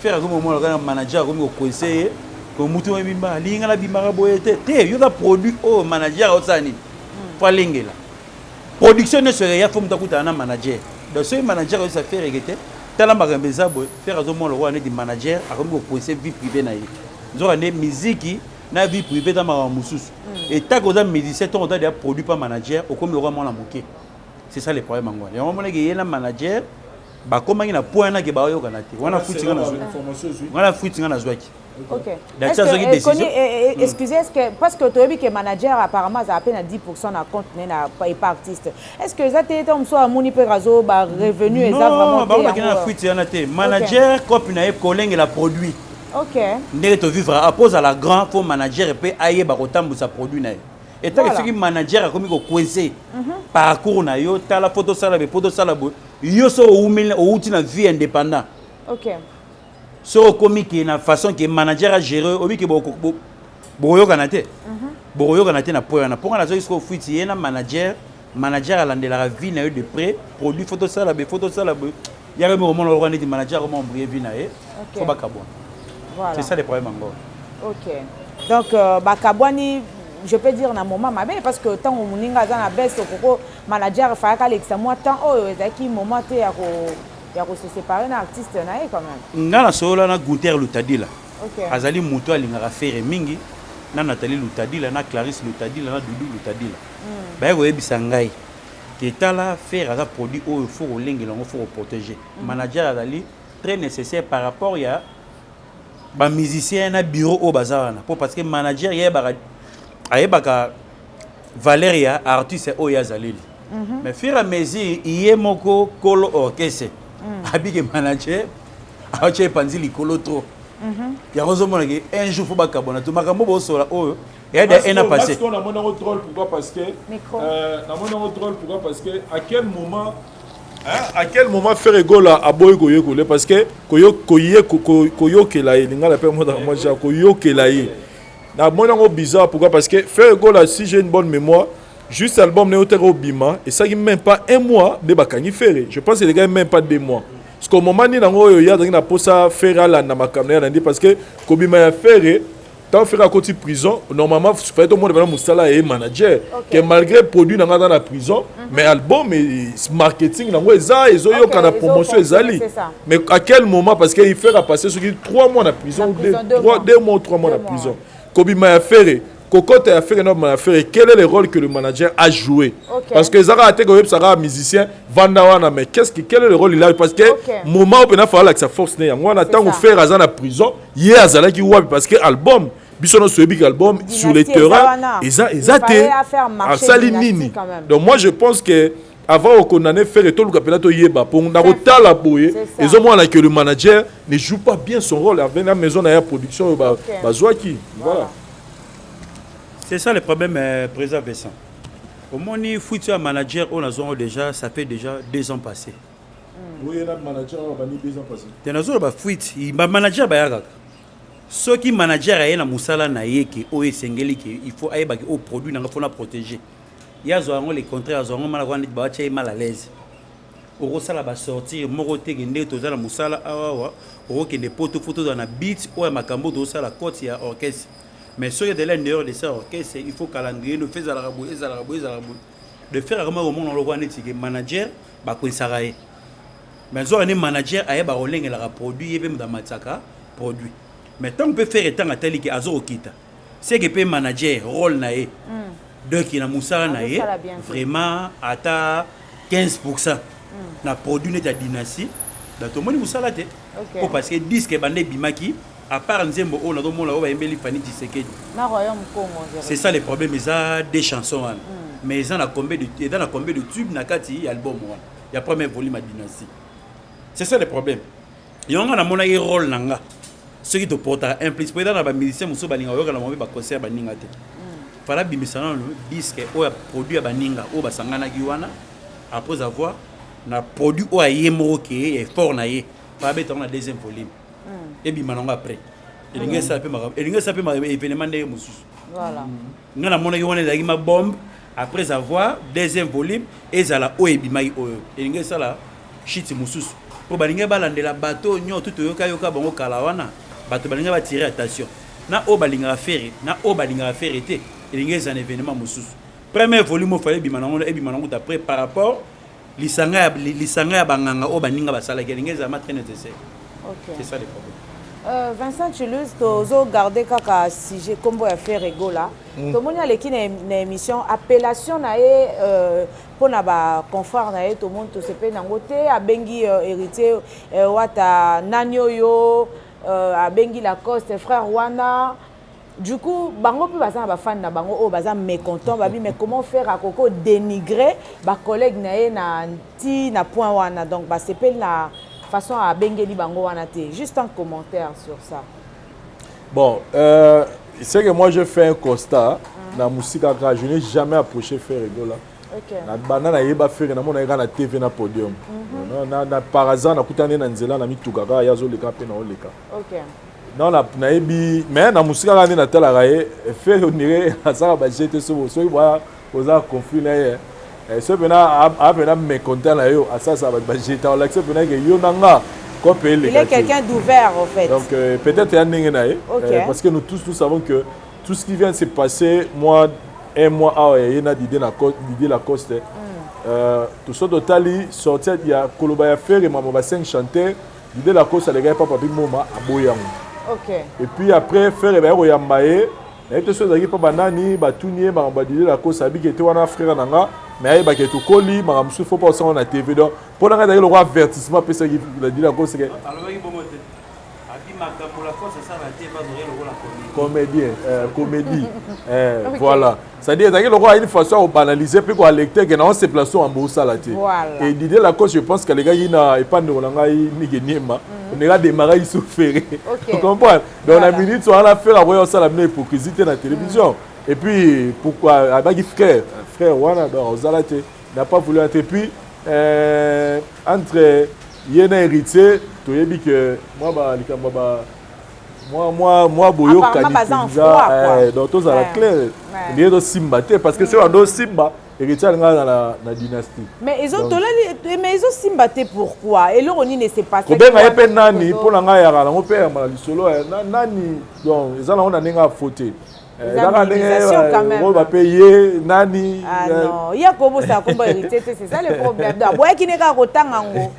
faire comme mo le manager comme au conseil ko mutu bimba linga la bimara boyete te yo da produit au manager osani faut lengela production ne serait ya faut mutakuta na manager donc ce manager ça fait regretter tala magambeza boy faire azomo le roi ne di manager a comme au conseil vie privée na ye nzora ne musique na vie privée dans ma mususu et ta koza musicien ton da produit pas manager au comme le roi mon la moquer c'est ça le problème ngwa ya mona ke yena manager ba komangi na point na ke ba yo kanati wana futinga na wana futinga na zwaki excusez, parce que tu as vu que manager apparemment a à peine à 10% na compte na pas artiste. Est-ce que ça t'est comme soit moni perazo ba revenu et ça vraiment manager copine na collègue la produit. OK. Ndé to vivre à pose à la grand pour manager et peut ailler ba kotambu sa produit na. Et tant que ce manager a comme ko coincé parcours na yo ta la photo sala be photo sala bo yo so ou na vie indépendant. OK. So comique na façon que manager a géré obi ke boyo kanate boyo kanate na poya na ponga na zo isko fuiti na manager a landela la vie na de près produit photo sala be ya re mo lo rwanda di manager comment embrouiller vie na e faut ba kabon voilà c'est ça le problème encore. OK donc ba kabwani je peux dire na moment mabe parce que tant on muninga za na best koko manager fa ka lexa moi tant oyo ezaki moment te ya ko ya ko se séparer na artiste na ye quand même ngana sola na Gunter Lutadila OK azali muto alingaka faire mingi na Nathalie Lutadila na Clarisse Lutadila na Doudou Lutadila ba yo yebisa ngai ke tala faire aza produit oyo faut olengi lango faut protéger manager azali très nécessaire par rapport ya ba musicien na bureau au bazana pour parce que manager yebaka Valeria artiste oyo azaleli mais fur et à mesure yemoko kolo orchestre abike manager ache panzi likolo to ya ozomona ke un jour faut bakabona to makambo bosola oyo et il y a un an passé on a mon troll pourquoi parce que à quel moment faire égola à boy koyekole parce que koyokela linga la père moi j'ai koyokela na mon bizarre pourquoi parce que faire égola si j'ai une bonne mémoire juste album néotero bima et ça qui même pas un mois de bakani faire je pense que les gars même pas 2 mois parce qu'au moment ni nango yo ya na posa faire la na makamna na parce que kobima ya faire tant faire à côté prison normalement fait tout le monde musala et manager que malgré produit dans la prison mais album et marketing nango eza ezoyo kana promotion ezali mais à quel moment parce que il fait passer sur 3 mois en prison 2 mois 3 mois en prison kobima ya faire Cocotte a fait énormément affaire. Quel est le rôle que le manager a joué? Parce que Zara a été un musicien, Vandawana, mais quel est le rôle il a? Parce que moment où on a fallu que sa force n'est. On attend faire à la prison. Hier, Azala qui ouah parce que album, bisono ce big album sur les terrains, ils a été en salinini. Donc moi je pense que avant qu'on en ait fait tout le campeonato yeba pour n'arrêter la boue, ils ont moins que le manager ne joue pas bien son rôle avec la maison derrière production bazouaki. Voilà. C'est ça le problème, président Vincent. Au moins, il faut que manager, on a déjà, ça fait déjà 2 ans passés. Oui, il y a un manager, on a 2 ans passés. Il y a un fuite, il y a un manager. Ceux qui manager a un moussala naïe qui est sengeli qui il faut aller au produit, il faut la protéger. Il y a les contraires, il y a mal à l'aise. Au sala va sortir, moroté qui n'est pas moussala, au qui n'est pas photo dans la beat, ou à Makambo de la côte, il y a orchestre. Mais si il y a de l'intérieur de ça, il faut calendrier, le faire à la de faire vraiment au monde, on le voit, le manager, mais si on est manager, il y a un produit, il y a un produit. Mais tant qu'on peut faire étant à tel que Azor Kita, c'est que peut manager, rôle naé, deux qui n'a moussa naé, vraiment à 15%. Na produit de la dynastie, dans tout le monde moussa la tête. Parce que disque bandé bimaki. À part Nzembo, on a dit que c'est ça le problème, ils ont des chansons. Mais ils ont combien de tubes dans le album. Il y a pas même volume à dynastie. C'est ça le problème. Il y a un rôle. Ceux qui te portent un plus. Pour les musiciens, ils ont un concert. Il faut que les disques ou produit à Baninga ou Basangana Giwana après avoir produit ou à Yemro qui est fort. Il faut que le deuxième volume. Et puis maintenant après il y a ça événement de mususu voilà nous na mona yone la ma bombe après avoir deuxième volume et ça la oebimai oyo il y a ça la shit mususu pour balinga balandela bateau nyo tout yoka bango kalawana bato balinga ba tirer attention na o balinga faire na o balinga faire été il y a un événement mususu premier volume fallait bimanango et bimanango d'après par rapport lisanga ya banganga o baninga basala kelinga za matraîner c'est c'est ça le problème. Vincent Chilus, tu as gardé kaka sujet comme vous faire rigola. Tout le monde a une émission appellation pour na confort na tout le monde se fait nangote a bengi héritier wata nanyoyo a bengi Lacoste frère Wana. Du coup, bango plus bazan ba fan na bango o bazan mécontent babi mais comment faire à koko dénigrer ba collègue na ti na point wana donc ba sepel na façon à bengeli bango wanate. Juste un commentaire sur ça. Bon, c'est que moi je fais un constat dans la musique, je n'ai jamais approché faire rigola. Na banana yeba faire na mona na TV na podium. Na par hasard na kutane na nzela na mitukaka yazo leka pe na oleka. OK. Non na yebi mais na musique ka na tala raye faire onire asaka ba jeter so so ba oza conflit na ye. Ce pena me content là yo ça va jeter on l'accepte pena que yo nanga ko payer les. Il est quelqu'un d'ouvert en fait. Donc peut-être il y a ningena parce que nous tous nous savons que tout ce qui vient de se passer un mois à il y a d'idée la coste tout ça totali sortir il y a koloba ya faire maman ba 5 chanteurs l'idée la coste les gars papa bi moma aboyam. OK. Et puis après faire ba yo yambaye et tout ça qui pas banani ba tunie ba l'idée la coste abi qui était wana frère nanga mais il y a tout colis ma monsieur faut pas ça on a TV donc pour la regarder le roi avertissement parce que il a dit la cause que comédie voilà c'est à dire que le roi a une façon à banaliser puis qu'on lecteur que on se place en bourse à la télé et l'idée la cause je pense que les gars il n'a pas de rolanga ni genema on ira démarrer il souffrir. Okay. Vous comprenez? Donc la minute on a fait la voyance ça la même hypocrisie dans la télévision. Et puis pourquoi avec frère Wana donc Zalate n'a pas voulu être. Et puis entre yena héritier tu as dit que moi boyo kanisa donc tous à la claire il est simba parce que c'est un simba héritier dans la dynastie. Mais ils ont simba pourquoi? Et là on ne sait pas. Ko benga epe nani pour nga ya la mon père ma lisolo nani donc ils ont a faute. Quand même. On va payer nani. Ah non, il y a comme ça comme héritier, c'est ça le problème. Donc qui n'est qu'à rotangango.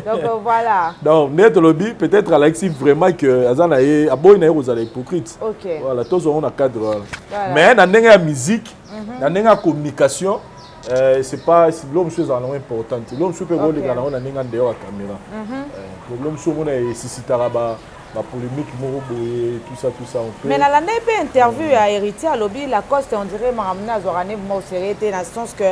Donc voilà. Donc net lobby peut-être Alexis vraiment que azana e aboy na aux hypocrite. OK. Voilà, tous on a cadre. Mais na ndenga musique, na ndenga communication, c'est pas l'homme chose en important. L'homme peut voler dans on a ndenga dehors caméra. L'homme so mona e sisitaraba la polémique et tout ça on peut. Mais dans l'année interview à héritier à lobby la coste on dirait m'amener à Zorane mo serité dans le sens que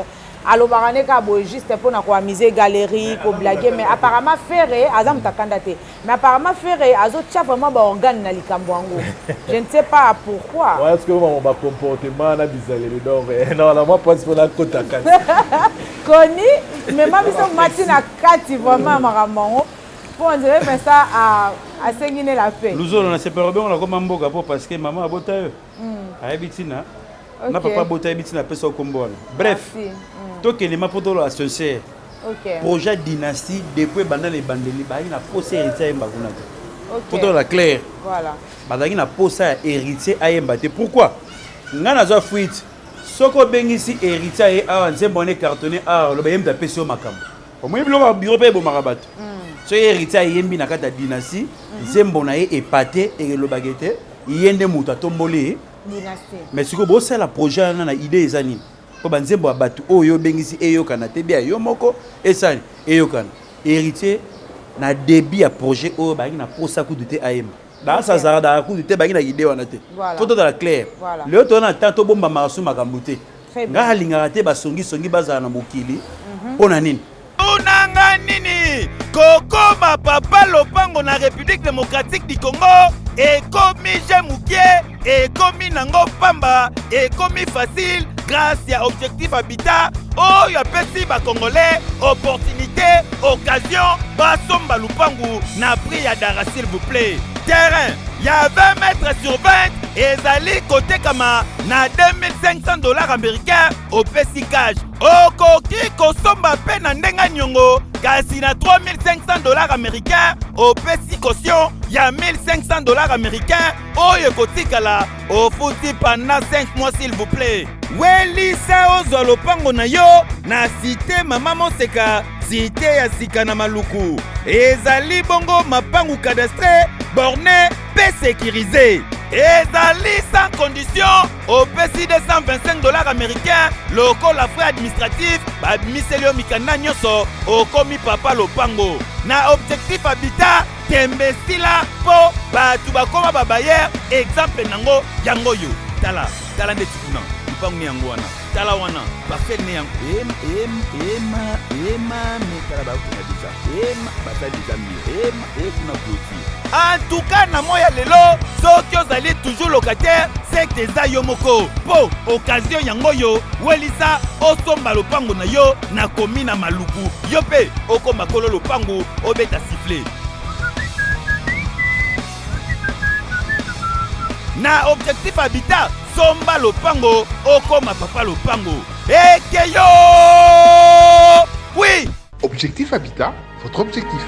allo barane ka boy juste pour na quoi miser galerie ko blaguer mais apparemment Ferré azam takandate mais apparemment Ferré azo tia vraiment ba organe na likambo ngo. Je ne sais pas pourquoi. Ouais, est-ce que on va comportement na bizarre donc non la moi pense pour la côte à quatre. Koni mais ma biso matina kati vraiment marambo. Pour on dirait mais ça à senginer la paix. Nous on a séparé on a comme mboka parce que maman a bota eux. Ayebitina. Na papa bota ayebitina pesa kombo. Bref. Toi que les mapoto la sincère. OK. Projet dynastie depuis banda les bandeli ba ina posé héritier mbakuna. OK. Photo la claire. Voilà. Banda ina posé héritier ayemba te. Pourquoi? Ngana zo fuite. Soko bengisi héritier et a nzembo ne cartonné a lo bayemba pesa o makambo. Au moins biloko bureau pe bo marabato. So héritier yembi na kata dynastie nzembo na ye épaté et le baguette yende muta tomboli dynastie. Mais siko bo c'est la projet na idée ezani po banzembo abatu oyo bengisi eyokana te bia yo moko esani eyokana héritier na début ya projet oyo bangi na posa ku dute ayemba da sa zara da ku dute bangi na idée wana te photo de la claire le to na tanto bomba marasu makambu te nga halinga te basongi bazana na mokili pona nini unanga nini kokoma papa lopango na République démocratique du Congo ekomi jemukie ekomi nango pamba ekomi facile grâce à Objectif Habitat oyo apesi ba congolais opportunité occasion basomba lupangu na prix ya dara s'il vous plaît terrain ya 20 mètres sur 20 ezali côté kama na $2,500 américains au pesi cash okoki kosomba pe na ndenga nyongo kasi na $3,500 américains au pesi caution ya $1,500 américains oyo kotikala au futi pendant 5 mois s'il vous plaît welisa ozwa lopango na yo na cité mama moseka cité ya sika na maluku ezali bongo mapangu cadastre borné pe sécurisé ezali sans condition au pesi $225 américains lokola frais administratif babimiseli yo mikanda nyonso okomi papa lopango na Objectif Habitat tembesila po batu bakoma babayer exemple nango yango yo tala nde tikuna lupango ni yango wana tala wana bafel ne yango ema metala bakuna deja basa deja mieux kuna clôture en tout cas na moya lelo soki ozali toujours locataire c'est que eza yo moko po occasion yango yo welisa osomba lopango na yo na komi na maluku yo pe okoma kolo lopango obeta sifflet na Objectif Habitat somba lopango okoma papa lopango ekeyo oui Objectif Habitat, votre objectif.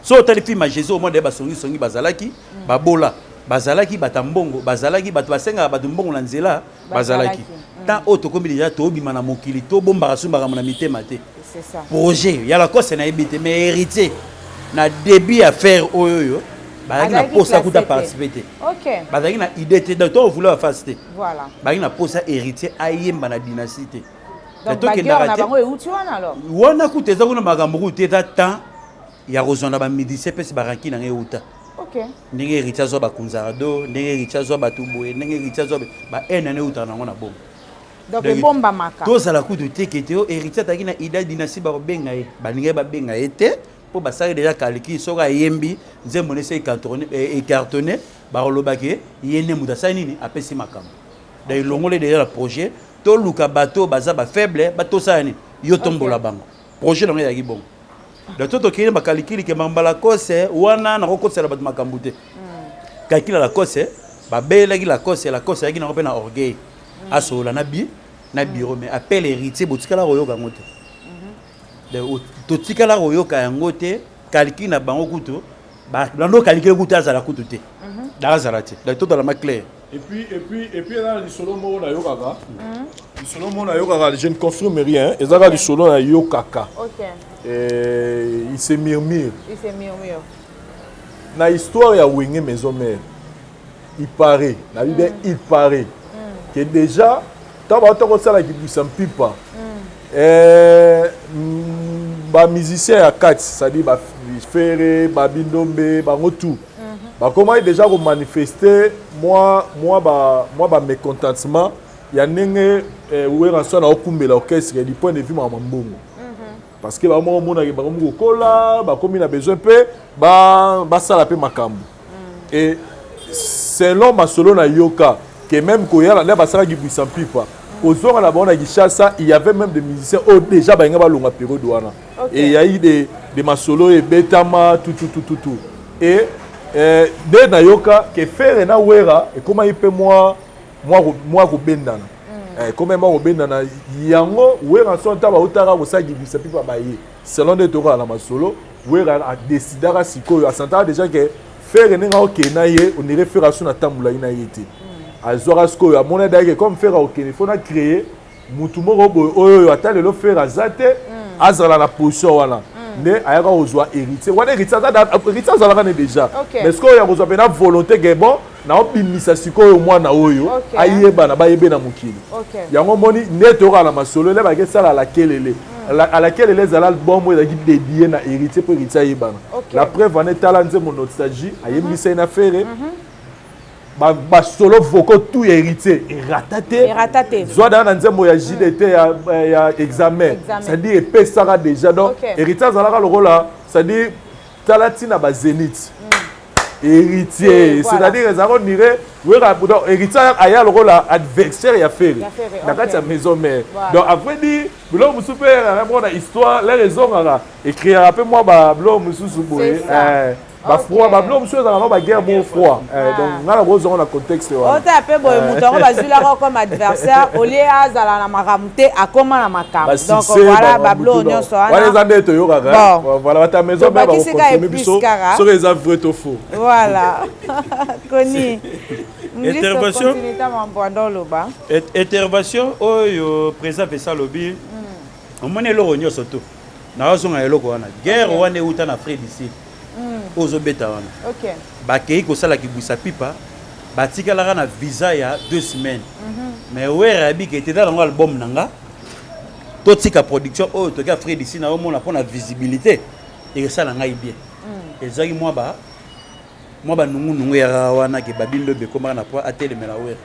So talifi ma Jésus au moins de basongi bazalaki babola bazalaki batambongo bazalaki batu basenga batu mbongo na nzela bazalaki tant auto comme déjà to bima na mokili to bomba kasumba na mitema te c'est ça projet ya la cause na ebité mais héritier na début à faire oyo bazalaki na posa kuta participer te OK bazalaki na idée te donc to vouloir faire te voilà bazalaki na posa héritier ayemba na dynastie te donc bagueur na bango euti wana alors wana kuteza kuna makambo te ta temps ya rozona ba midise pesi baranki na ngeuta OK ndenge héritier zo ba kunzardo ndenge héritier zo ba tuboye ndenge héritier zo ba ena uta na ngona bomba donc bomba maka to sala ku de tekete o héritier taki na ida dynastie ba benga e ba ninge ba benga ete po basali déjà calcul soka yembi nzembo ne se écartonné barolobake yene mudasa nini apesi makambo da ilongole déjà le projet to luka bato baza ba faible bato sani yo tombola bango projet longa yaki bon da toto kine ba calcul ke mambala kose wana na ko sala bato makambo te calcul la kose ba bela ki la kose yaki na ko pe na orgueil asola na bureau mais appel héritier botika la royoka ngote totika la royoka yango te calcul na bango kuto ba lando calcul kuto azala kuto te d'azala te da toto la ma clair et puis là le solo mo na yokaka le solo mo na yokaka je ne confirme rien ezaka le solo na yokaka il se murmure na histoire ya Wenge maison mère il paraît que déjà tant que ça la qui puisse en pipa ba musicien ya 4 c'est-à-dire ba Ferré ba Bindombe ba tout ba comment déjà vous manifester moi ba mécontentement ya nenge ou rançon na okumbela orchestre du point de vue mamambongo parce que ba mo mona ba mo kola ba comme il a besoin peu ba sala pe makambo et selon ma solo na yoka que même koya na ba sala qui puissant pipa aux la bonne Gishasa, il y avait même des musiciens déjà ba ngaba longa période wana et il y a eu des masolo et betama tout et de na yoka que faire na wera et comment il peut moi ko bendana comment moi ko bendana yango wera son taba utara ko sa gibisa pipa ba yi selon de tora na masolo wera a décidé à siko a sentara déjà que faire nga ok na ye on irait faire sur na tambula ina yete azora sko ya mona daike comme faire au Kenya faut na créer mutumo robo oyo atale lo faire azate azala la position wana ne ayaka ozwa héritier wana héritier azala kana déjà mais ce que ya kozwa pena volonté que bon na obimisa sikoyo mwana oyo ayeba na bayebe na mukili yango moni neto la masolo le ba ke sala la kelele à laquelle les albums est dédié na héritier pour héritier ayeba la preuve en est talent mon nostalgie ayebisa une affaire ba solo vocaux tout héritier rattaté zoda na nzembo ya JDT ya examen ça dit épée ça déjà donc héritier zalaka le rôle ça dit talatina ba zénith héritier c'est-à-dire les arons dirait héritier aya le rôle adversaire ya faire na kati ya maison mère donc après dit blo musupe na histoire les raisons écrire un peu moi ba blo mususu boye ba froid ba blo mususu za ba guerre bon froid donc ngala rozo on a contexte wa ota pe boye mutongo bazula comme adversaire au lieu azala na makamute akoma na makam donc voilà ba blo nyonso wana wala zande to yoka voilà ta maison ba confirmer biso sur les vrai to faux voilà koni intervention oyo président Pesa Lobi omone lo nyonso to na ozonga eloko wana guerre wana euta na Fred ici ozobeta wana bakei kosala kibwisa pipa batikalaka na visa ya 2 semaines mais wera bi ke était dans l'album nanga totika production oyo toka Fred ici na omona pona visibilité et ça na ngai bien ezaki moi ba nungu ya wana ke babindo be komaka na point atelemela wera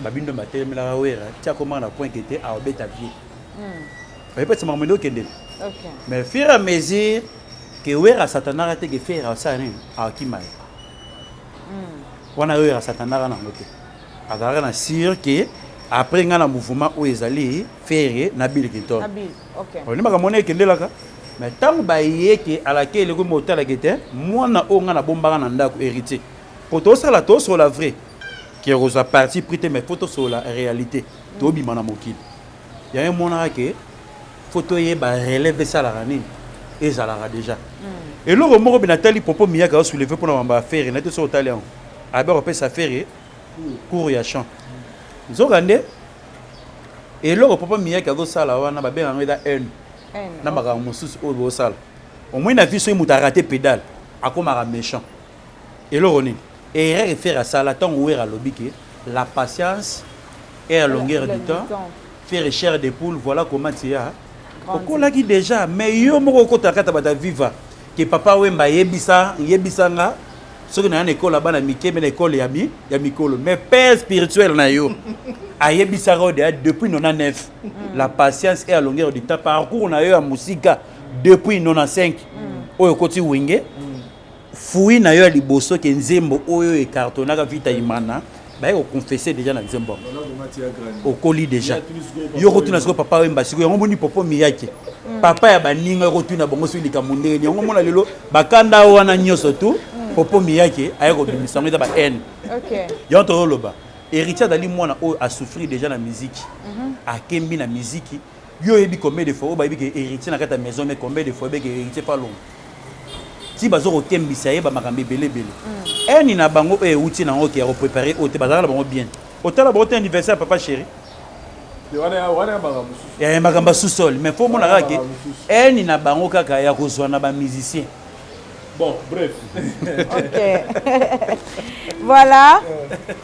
babindo batelemela wera tia komaka na point que était à obeta pied peut-être c'est mamendo kende mais fur et à mesure que wera satanara te que faire ça ni a kimai wana wera satanara na ngote azara na sûr que après ngana mouvement où ezali faire na Bill Clinton on m'a monnaie kende laka mais tant baye que à laquelle le moteur la gete moi na o ngana bombaka na ndako héritier poto ça la to sur la vraie qui est parti prêter mes photos sur la réalité to bima na mokili ya un mona que photo ye ba relève ça la ranine et ça la déjà et le moko binatali popo miyaka soulever pour na faire na te so italien aber opé ça faire cours ya champ zogande et le popo miyaka go sala wana ba benga ngeda n na makambo mosusu oyo bosala au moins na vie so muta raté pédale akomaka méchant et le roni et réfère à ça la temps où era lobiki la patience et la longueur du temps faire chair de poule voilà comment tu as okola ki déjà mais yo moko ko takata bata viva que papa wemba yebisanga soki na école bana mike mais école ya mikolo mais père spirituel na yo ayebisaka depuis 99 la patience et la longueur du temps parcours na yo ya musika depuis 95 oyo koti wenge fui na yo ya liboso ke nzembo oyo ekartonaka vita imana baye koconfesse déjà na nzembo okoli déjà yo kotuna siko papa wemba siko yango moni popo miyake papa ya baninga kotuna bongo so likambo ndenge yango mona lelo bakanda wana nyonso tu popo miyake aye kobimisa ngo eza ba haine yo toloba héritier dali mwana oyo a souffrir déjà na musique akembi na musique yo yebi combien de fois o bayebi ke héritier na kata maison mais combien de fois be ke héritier pas long ti bazo kotembisa ye ba makambe belé eni na bango e outi na ngo ki a préparer o te bazala bango bien otala ba ote anniversaire papa chéri ya makamba sous-sol mais faut mona kaka eni na bango kaka ya kozwa na ba musicien. Bon, bref. Ok. Voilà.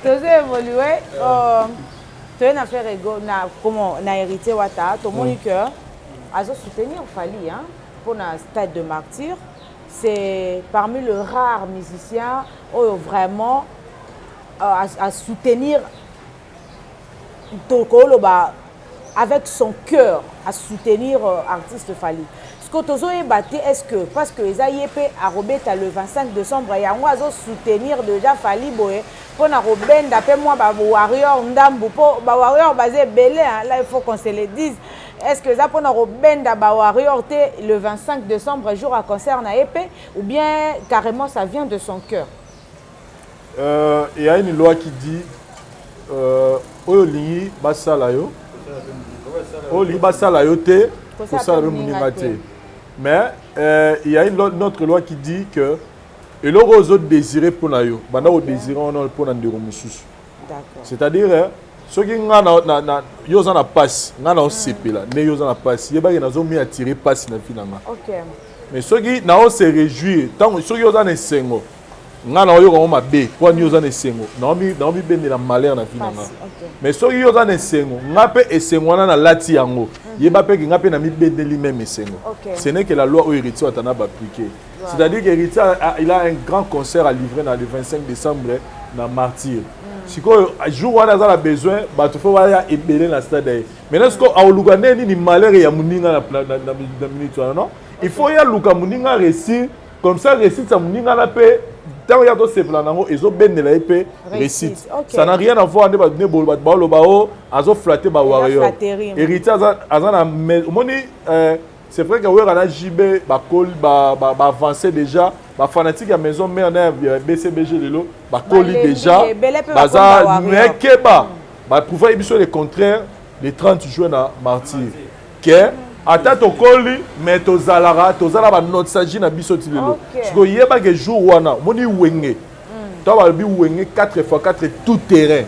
Tu as évolué. Tu as fait comment on a hérité Wata. Tout le monde que à soutenir Fali hein, pour un stade de martyr. C'est parmi les rares musiciens où vraiment à soutenir Tokoloba avec son cœur, à soutenir artiste Fali. Est-ce que parce que les AIP a robéta le 25 décembre et on va soutenir déjà Fali Boé pour na robén d'après moi ba warrior ndambu po ba warrior basé belé là il faut qu'on se le dise. Est-ce que ça pour na robén da ba warrior le 25 décembre jour à concert na EP ou bien carrément ça vient de son cœur? Il y a une loi qui dit olingi basala yo olingi basala yo te pour ça le muningate. Mais il y a une autre loi qui dit que et l'autre aux autres désirés pour nayo, banda au désiré on a pour nandiro mususu. D'accord. C'est-à-dire ceux qui na yo za na passe, na CP là, ne yo za na passe, yeba na zo mi attirer passe na finanga. OK. Mais ceux qui na on se réjouir, tant ceux qui yo za na sengo, na yo ko ma be, pour yo za na sengo, na mi ben na malheur na finanga. Mais ceux qui yo za na sengo, na pe esengo na lati yango. Yeba pe nga pe na mi ben lui-même esengo. Ce n'est que la loi au héritier atana ba appliquer. C'est-à-dire que l'héritier il a un grand concert à livrer le 25 décembre dans Martyr. Si un jour où on a besoin, il faut aller ébélé dans le stade. Maintenant, si on a un malheur et un mouninga dans minute, non? Il faut y aller à mouninga récit, comme ça récit ça mouninga la paix. Tant qu'il y a d'autres plans, ils ont bien de la épée récite. Ça n'a rien à voir avec les balles, ils ont flatté les warriors. Héritier, c'est vrai que on a JB, avancé déjà, fanatique à maison mère BCBG de l'eau, déjà, prouver le contraire les 30 juin à Martyr. Que ata tokoli mais tozalara nostalgie na biso tilelo. Parce que yeba que jour wana moni wenge. Toi va bi wenge 4x4 tout terrain.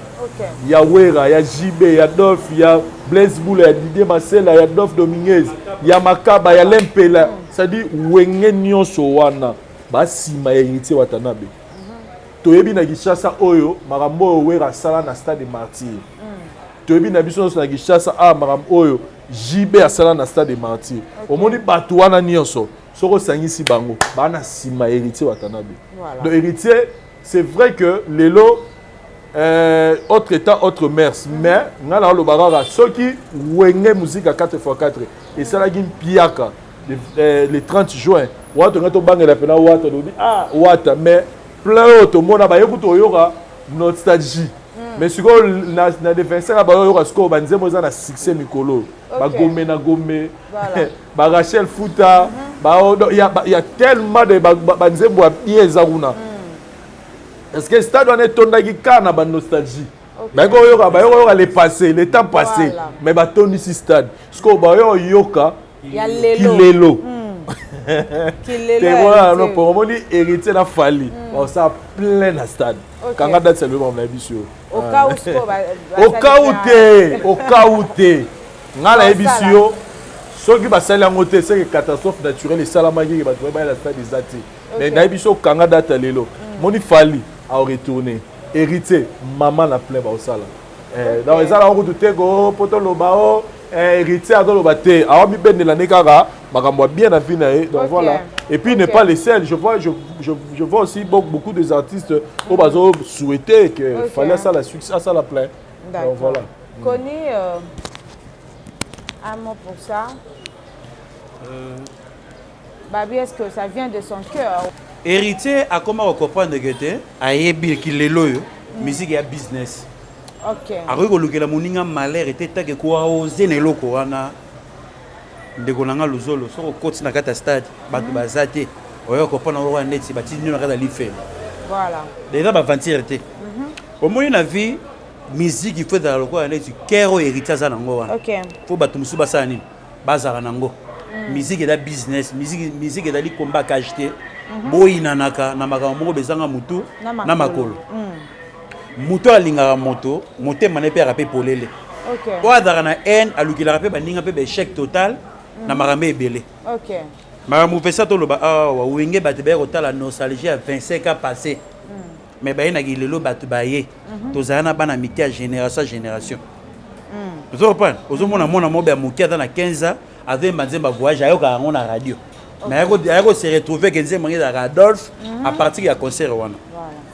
Il y a Wera, il y a JB, il y a Dolph, il y a Blaise Boule, il y a Didier Marcel, il y a Dolph Dominguez, il y a Makaba, il y a Lempela. Ça dit wenge nyonso wana ba sima héritier watanabe. Toyebi na Gishasa oyo marambo Wera sala na stade de Martyr. Toyebi na biso na Gishasa marambo oyo JB a sala na stade de Martyr. Omoni bato wana nyonso soko sangisi bango bana sima héritier watanabe. Donc héritier c'est vrai que Lelo autre état autre mers mais ngala lo barara ceux qui wenge musique à 4x4 et ça la gim piaka le 30 juin watu ngato bangela pena watu do wata mais plein autre mona ba yekuto yoka nostalgie mais si na na défenseur ba yoka score banzemo za na succès mikolo ba gomé na gomé ba Rachel Fouta il y a tellement de banzemo bien zaruna. Est-ce que le stade on est tombé dans la nostalgie? Mais quand on a le passé, le temps passé, mais on est ici stade. Parce qu'on a yoka, il y a Lelo. Voilà, non pour moi héritier la Fali. On ça plein de stade. Quand on a date c'est le moment là au cas où t'es, ngala ebisio. Ceux qui basali en côté c'est une catastrophe naturelle et salamagi qui va trouver la stade des athées. Mais na ebisio quand on a date lelo. Moni Fali a retourné hérité maman la plein au sala dans les ala on tout go poto lobao hérité à lobate a mi ben de la nekara makambo bien na vie na donc voilà et puis ne pas les seuls je vois aussi beaucoup des artistes au bazo souhaiter que fallait ça la succès ça la plein donc voilà connu un mot pour ça Babi, est-ce que ça vient de son cœur? Héritier a comment comprendre que tu as qu'il est loyal, musique et business. Ok. Après que la moninga malheur était tant que quoi oser ne loko wana ndeko nanga luzolo so ko na kata stade batu bazate oyo ko pona ro net si bati nyo na kata life. Voilà. Déjà ba ventirité. Au moins na vie musique il faut dans le quoi net kero héritier za nango wana. Ok. Faut batu musu basala nini bazara nango. Musique et la business, musique et la combat qu'acheter. Boy nanaka na makambo moko bezanga mutu na makolo. Mutu alingaka moto, moté mané pe rapé polele. OK. O adara na haine alukila rapé baninga pe échec total na makambo ebele. OK. Makambo pesa to loba wa wenge batebe ko tala nostalgie à 25 ans passé. Mais ba ina gilelo batu baye. Tozana bana miki à génération. Vous comprenez? Ozomona mona mobe ya muki dans 15 ans avec Manzemba voyage ayoka on a radio. Mais ayako se retrouver que Nzemba ngeza Adolphe à partir ya concert wana.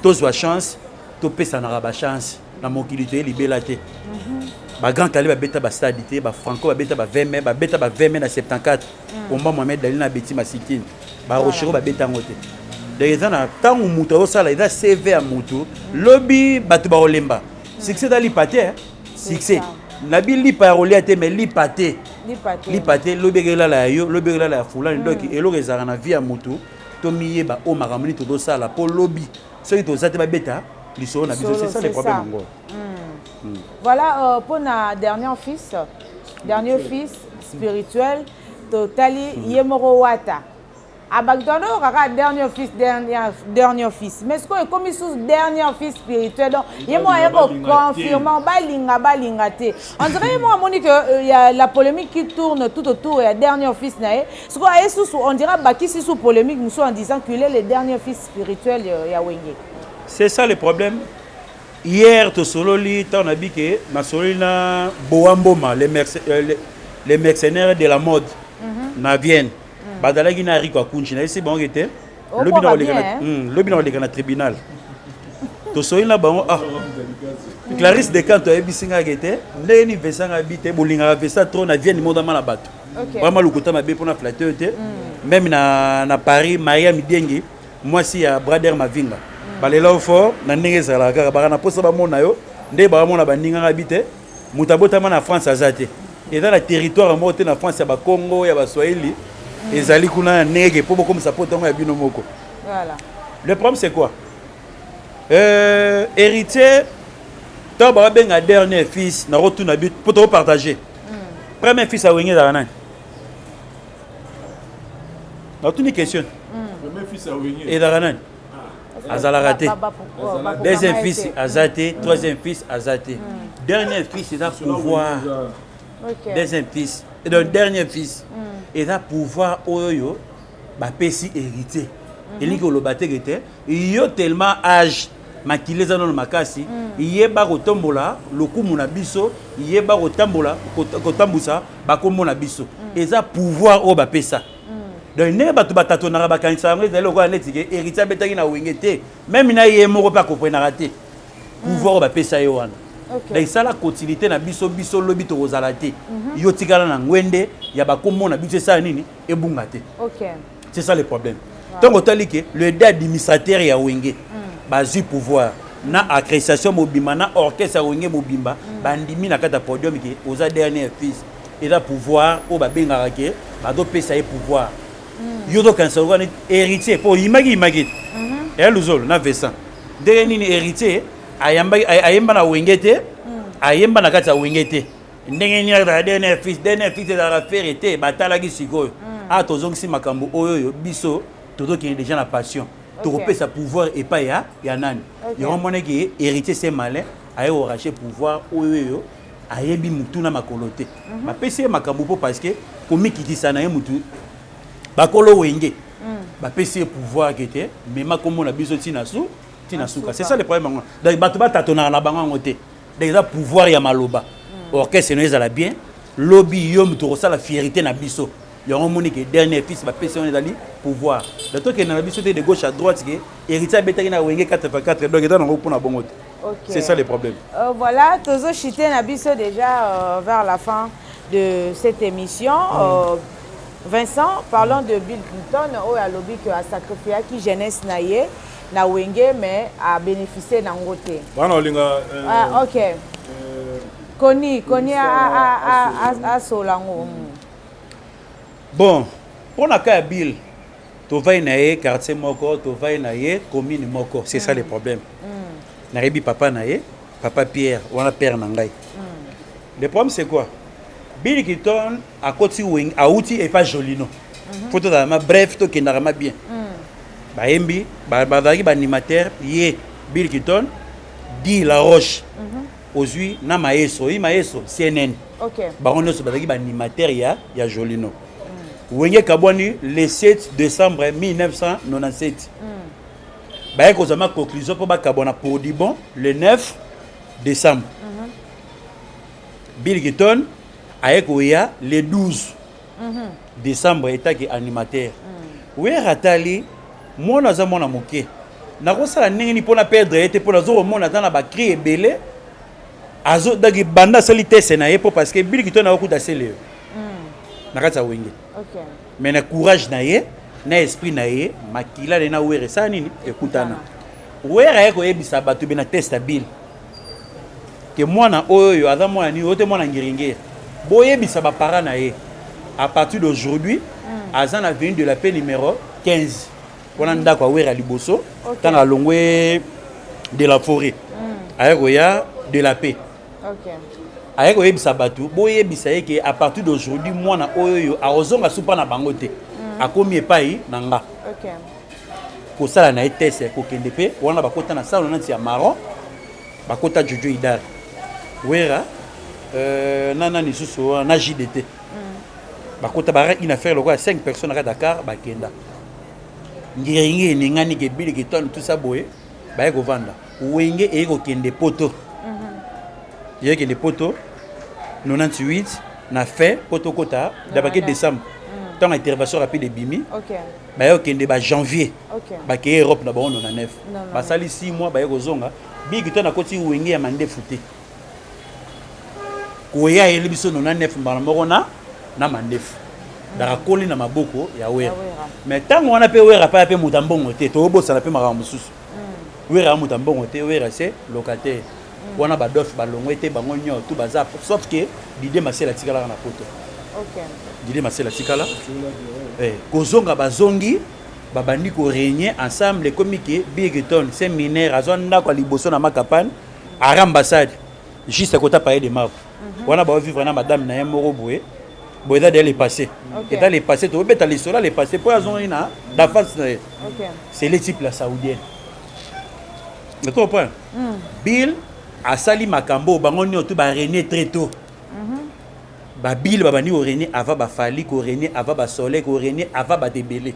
Tous wa chance, to pesa na ba chance na mokilité libela te. Ba grand talib ba beta ba stadité, ba franco ba beta ba 20 mai, ba beta ba 20 mai na 74. Omba Mohamed Dali na beti masikini. Ba rochero ba beta ngote. Des ans tant muto o sala ida CV à muto, lobby batu ba olemba. Succès dali paté, succès. Nabi li parolia te mais li paté. Li paté lobegela la yo, lobegela la fulani donc elo rezara na vie à muto, to miyeba o makamuni to do sala po lobby. Ceux qui ont ba beta, li so na biso, c'est ça le problème encore. Voilà pour na dernier fils spirituel totali Yemoro Wata. Abagdono kaka dernier fils. Mais ce que comme sous dernier fils spirituel donc Yemo ayeko confirmant balinga te. On dirait moi moni que il y a la polémique qui tourne tout autour et dernier fils nae. Ce que on dirait baki sous polémique nous en disant qu'il est le dernier fils spirituel ya Wenge. C'est ça le problème. Hier to sololi on a dit que ma solina Boamboma les mercenaires de la mode na Vienne. Badalagi na Rico Kunchi na c'est bon était lobi na tribunal to solina bango Clarisse de Canto ebisinga gete ndeni vesanga habité bolinga vesa trop na Vienne monde na bato vraiment lukuta mabe pona flatteur te même na Paris Maria Midengi moi si ya Brader Mavinga balela au fort na ndenge zala kaka bana posa ba mona yo nde ba mona baninga habité mutabota na France azate et dans le territoire monté na France ya ba Congo ya ba Swahili ezali kuna nege po comme ça potongo ya bino moko. Voilà. Le problème c'est quoi? Héritier to ba benga dernier fils na retourna but pour te partager. Premier fils a wengé dans nan. Na tuni question. Premier fils a wengé. Et dans nan. Azala raté. Deuxième fils azaté, troisième fils azaté. Dernier fils c'est à pouvoir. Deuxième fils et le dernier fils et là pouvoir oyo ba pesi hérité elingo lo bategete yo tellement âge makileza non makasi yeba kotombola lokumu na biso yeba kotambola kotambusa ba kombo na biso eza pouvoir o ba pesa donc ne ba to batatona ba kanisa ngwe zelo ko netike hérité betaki na wengete même na yemo pas comprendre raté pouvoir o ba pesa yo wana. Donc ça la continuité na biso lobi to ozalate yo tikala na ngwende ya bakomona biso ça nini ebungate. OK. C'est ça le problème. Donc autant que le dé administrateur ya Wenge bazu pouvoir na accréditation mobimba na orchestre Wenge mobimba bandimi na kata podium ki oza dernier fils et là pouvoir o ba benga ke ba do pesa e pouvoir. Yo do kansa ko héritier pour imagi et luzolo na Vincent de nini héritier ayemba na wengete ayemba na kati ya wengete ndenge ni na dernier fils de la vérité batalaki sikoyo tozongisi makambo oyo biso tozoki déjà na passion tokopesa pouvoir epa ya nani yo mona ki héritier c'est malin aye oracher pouvoir oyo ayembi mutu na makolote bapesi makambo po parce que komikitisa na ye mutu bakolo wenge bapesi pouvoir kete mema komo na biso tinasu c'est ça le problème. Donc batuba tatona na bango ngote. Déjà pouvoir ya maloba. Orchestre no ezala bien. Lobby yo muto ça la fierté na biso. Yo moni que dernier fils ba personne ezali pouvoir. Le truc que na biso de gauche à droite que héritier betaki na wenge 84 donc dans ngo pona bongo. C'est ça le problème. Voilà, tozo chité na biso déjà vers la fin de cette émission. Vincent, parlons de Bill Clinton, où a lobby que a sacrifié qui jeunesse naïe na wenge mais a bénéficié d'un côté. Ah ok. Koni a solango. Bon, pour la cas Bill, tu vas naïe quartier moko, tu vas naïe commune moko, c'est ça le problème. Narebi papa naïe, papa Pierre, on a père nangai. Le problème c'est quoi? Bill Clinton à côté wing a outil et pas joli non. Photo da ma bref to qui n'a bien. Ba embi ba animateur yé Bill Clinton dit la roche. Aujourd'hui na maeso CNN. OK. Ba on so ba animateur ya joli non. Wenge kaboni le 7 décembre 1997. Ba ko zama conclusion pour ba kabona pour di bon le 9 décembre. Bill Clinton Aïkoya le 12 décembre état qui animateur. Oui ratali moi naza mona moké. Na ko sala ningi pona perdre été pona zo mona dans la ba cri belé. Azo dagi banda sali tese na yepo parce que Bill Clinton na okuta sele. Na kata wenge. OK. Mais na courage na ye, na esprit na ye, makila na were sa nini ekutana. Were ayeko yebisa batu bena testa Bill. Que moi na oyo aza mona ni ote mona ngiringe. Boyebisa ba parents na ye. À partir d'aujourd'hui, azan a venu de la paix numéro 15. On a ndako wera liboso, tant à longwe de la forêt. Ayekoya de la paix. OK. Ayeko yebisa batu, boyebisa ye que à partir d'aujourd'hui, moi na oyo a ozonga supa na bangote. Akomi epai nanga. OK. Ko sala na test ko kende pe, wana bakota na sala na tia marron. Bakota Jojo Idar. Wera nana ni susu na JDT. Bakota bara une affaire lokwa 5 personnes à Dakar bakenda. Ngiringi ni ngani ke Bill Clinton tout ça boye ba ko vanda. Wenge e ko kende poto. Yé kende poto 98 na fait poto kota d'abord décembre. Tant intervention rapide de Bimi. OK. Ba yo kende ba janvier. OK. Ba ke Europe na ba 99. Ba sali 6 mois ba ko zonga. Bill Clinton na koti wenge ya mande futé. Koya elibiso 99 mbana moko na mandefu. Dara koli na maboko ya wera. Mais tango wana pe wera pa pe mutambongo te to bosa na pe maka mususu. Wera mutambongo te wera c'est locataire. Wana ba dof ba longwe te bango nyo tout bazar sauf que Didier Masela tikala na poto. OK. Didier Masela tikala. Kozonga bazongi babandi ko régner ensemble les comiques Bill Clinton séminaire azonda ko liboso na makapane à ambassade juste à côté paye de marbre. Wana ba vivre na madame na moko boye. Boyda d'aller passer. Et dans les passés, tu veux mettre les sols, les passer pour la zone la face. C'est les types la saoudienne. Tu comprends? Bill a sali makambo, bangoni otu ba René très tôt. Ba Bill ba bani o René ava ba fali ko René ava ba soleil ko René ava ba débélé.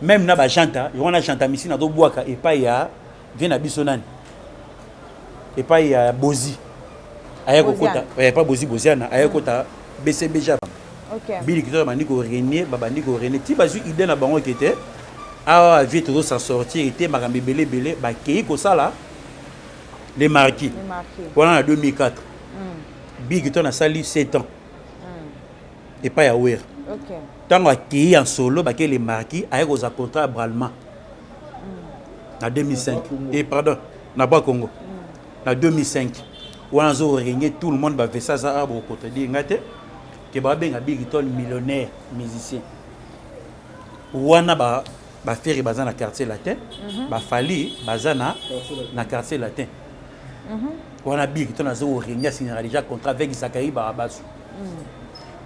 Même na ba janta, on a janta misi na do boaka et pas ya vient na bisonani. Et pas ya Bozi. Ayako kota, pas Bozi Boziana, ayako kota BCB Japan. OK. Bill Clinton m'a dit que René, babandi ko René, ti bazu idée na bango qui était a vite de s'en sortir était makambe belé ba kei ko sala les marquis. Voilà en 2004. Bill Clinton a sali 7 ans. Et pas ya wer. OK. Tant a kei en solo ba ke les marquis a ko za contrat Bralman. En 2005. Et pardon, na ba Congo. En 2005. Wana zo régner tout le monde va faire ça à bo côté di ngate. Que ba benga Bill Clinton millionnaire musicien. Wana ba faire bazana na quartier latin, ba fali bazana na quartier latin. Wana Bill Clinton a zo régner signé déjà contrat avec Zachary Barabasu.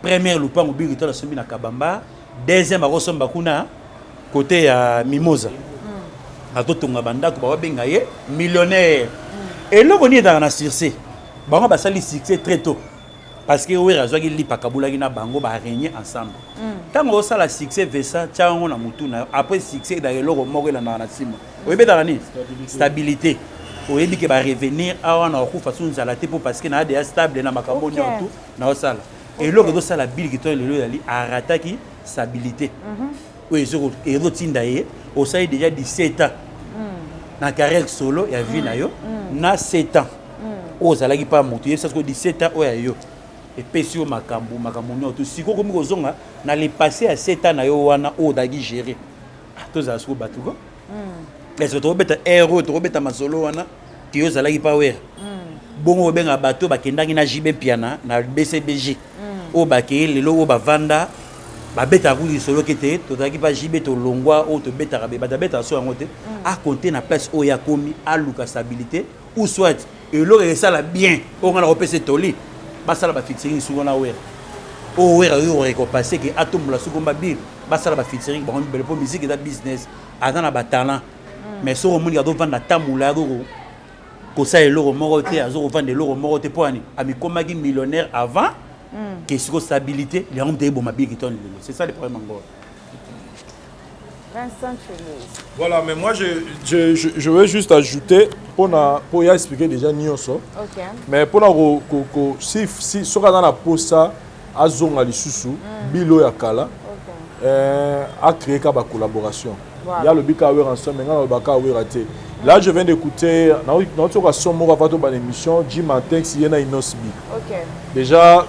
Première lupango Bill Clinton a sombi na Kabamba, deuxième a resomba kuna côté à Mimosa. A totonga banda ko ba benga ye millionnaire. Et là on est dans la Circe. Bango ba sali succès très tôt. Parce que oui, razo ki lipa kabula ki na bango ba régner ensemble. Tant on ça la succès vesa tchango na mutuna après succès da eloko moko na na sima. Oyebi da ni stabilité. Oyebi ke ba revenir awa na ku façon nzala te pour parce que na des stable na makambo nyoto na osala. Et loko do sala Bill Clinton lelo yali arataki stabilité. Oui, et do tinda ye, o sai déjà 17 ans. Na carrière solo ya vie na yo na 7 ans. Ozalaki pa moto, ça que 17 ans oya yo. et pesi yo makambo nyoto siko komi kozonga na le passé à 7 ans na yo wana o dagi gérer tozala siko batuko est-ce que tobeta héros tobeta masolo wana ki yo zalaki power bongo benga bato bakendaki na jibe piana na BCBG o bakeye lelo o bavanda babeta kuli solo kete tozalaki pa jibe to longwa o to beta rabe beta so yango te a compter na place o ya komi a luka stabilité ou soit et l'autre ça la bien on a repensé toli basala ba featuring sur na wer o wer yo récompensé que atom la sukomba bil basala ba featuring ba on belle pour musique et business azana ba talent mais so on moni ado vanda tamula go ko ça et l'euro moroté azo vendre l'euro moroté pour ani ami komaki millionnaire avant que sur stabilité les hommes de bon mabi qui tonne c'est ça le problème encore. Voilà, mais moi je veux juste ajouter pour y expliquer déjà Nyonso. OK. Mais pour si ce qu'on a pour ça à zonga lisusu bilo ya kala a créé ka ba collaboration. Il y a le bikawer ensemble maintenant le bakawer raté. Là je viens d'écouter notre son mot avant de l'émission Jim Antex yena Inosbi. OK. Déjà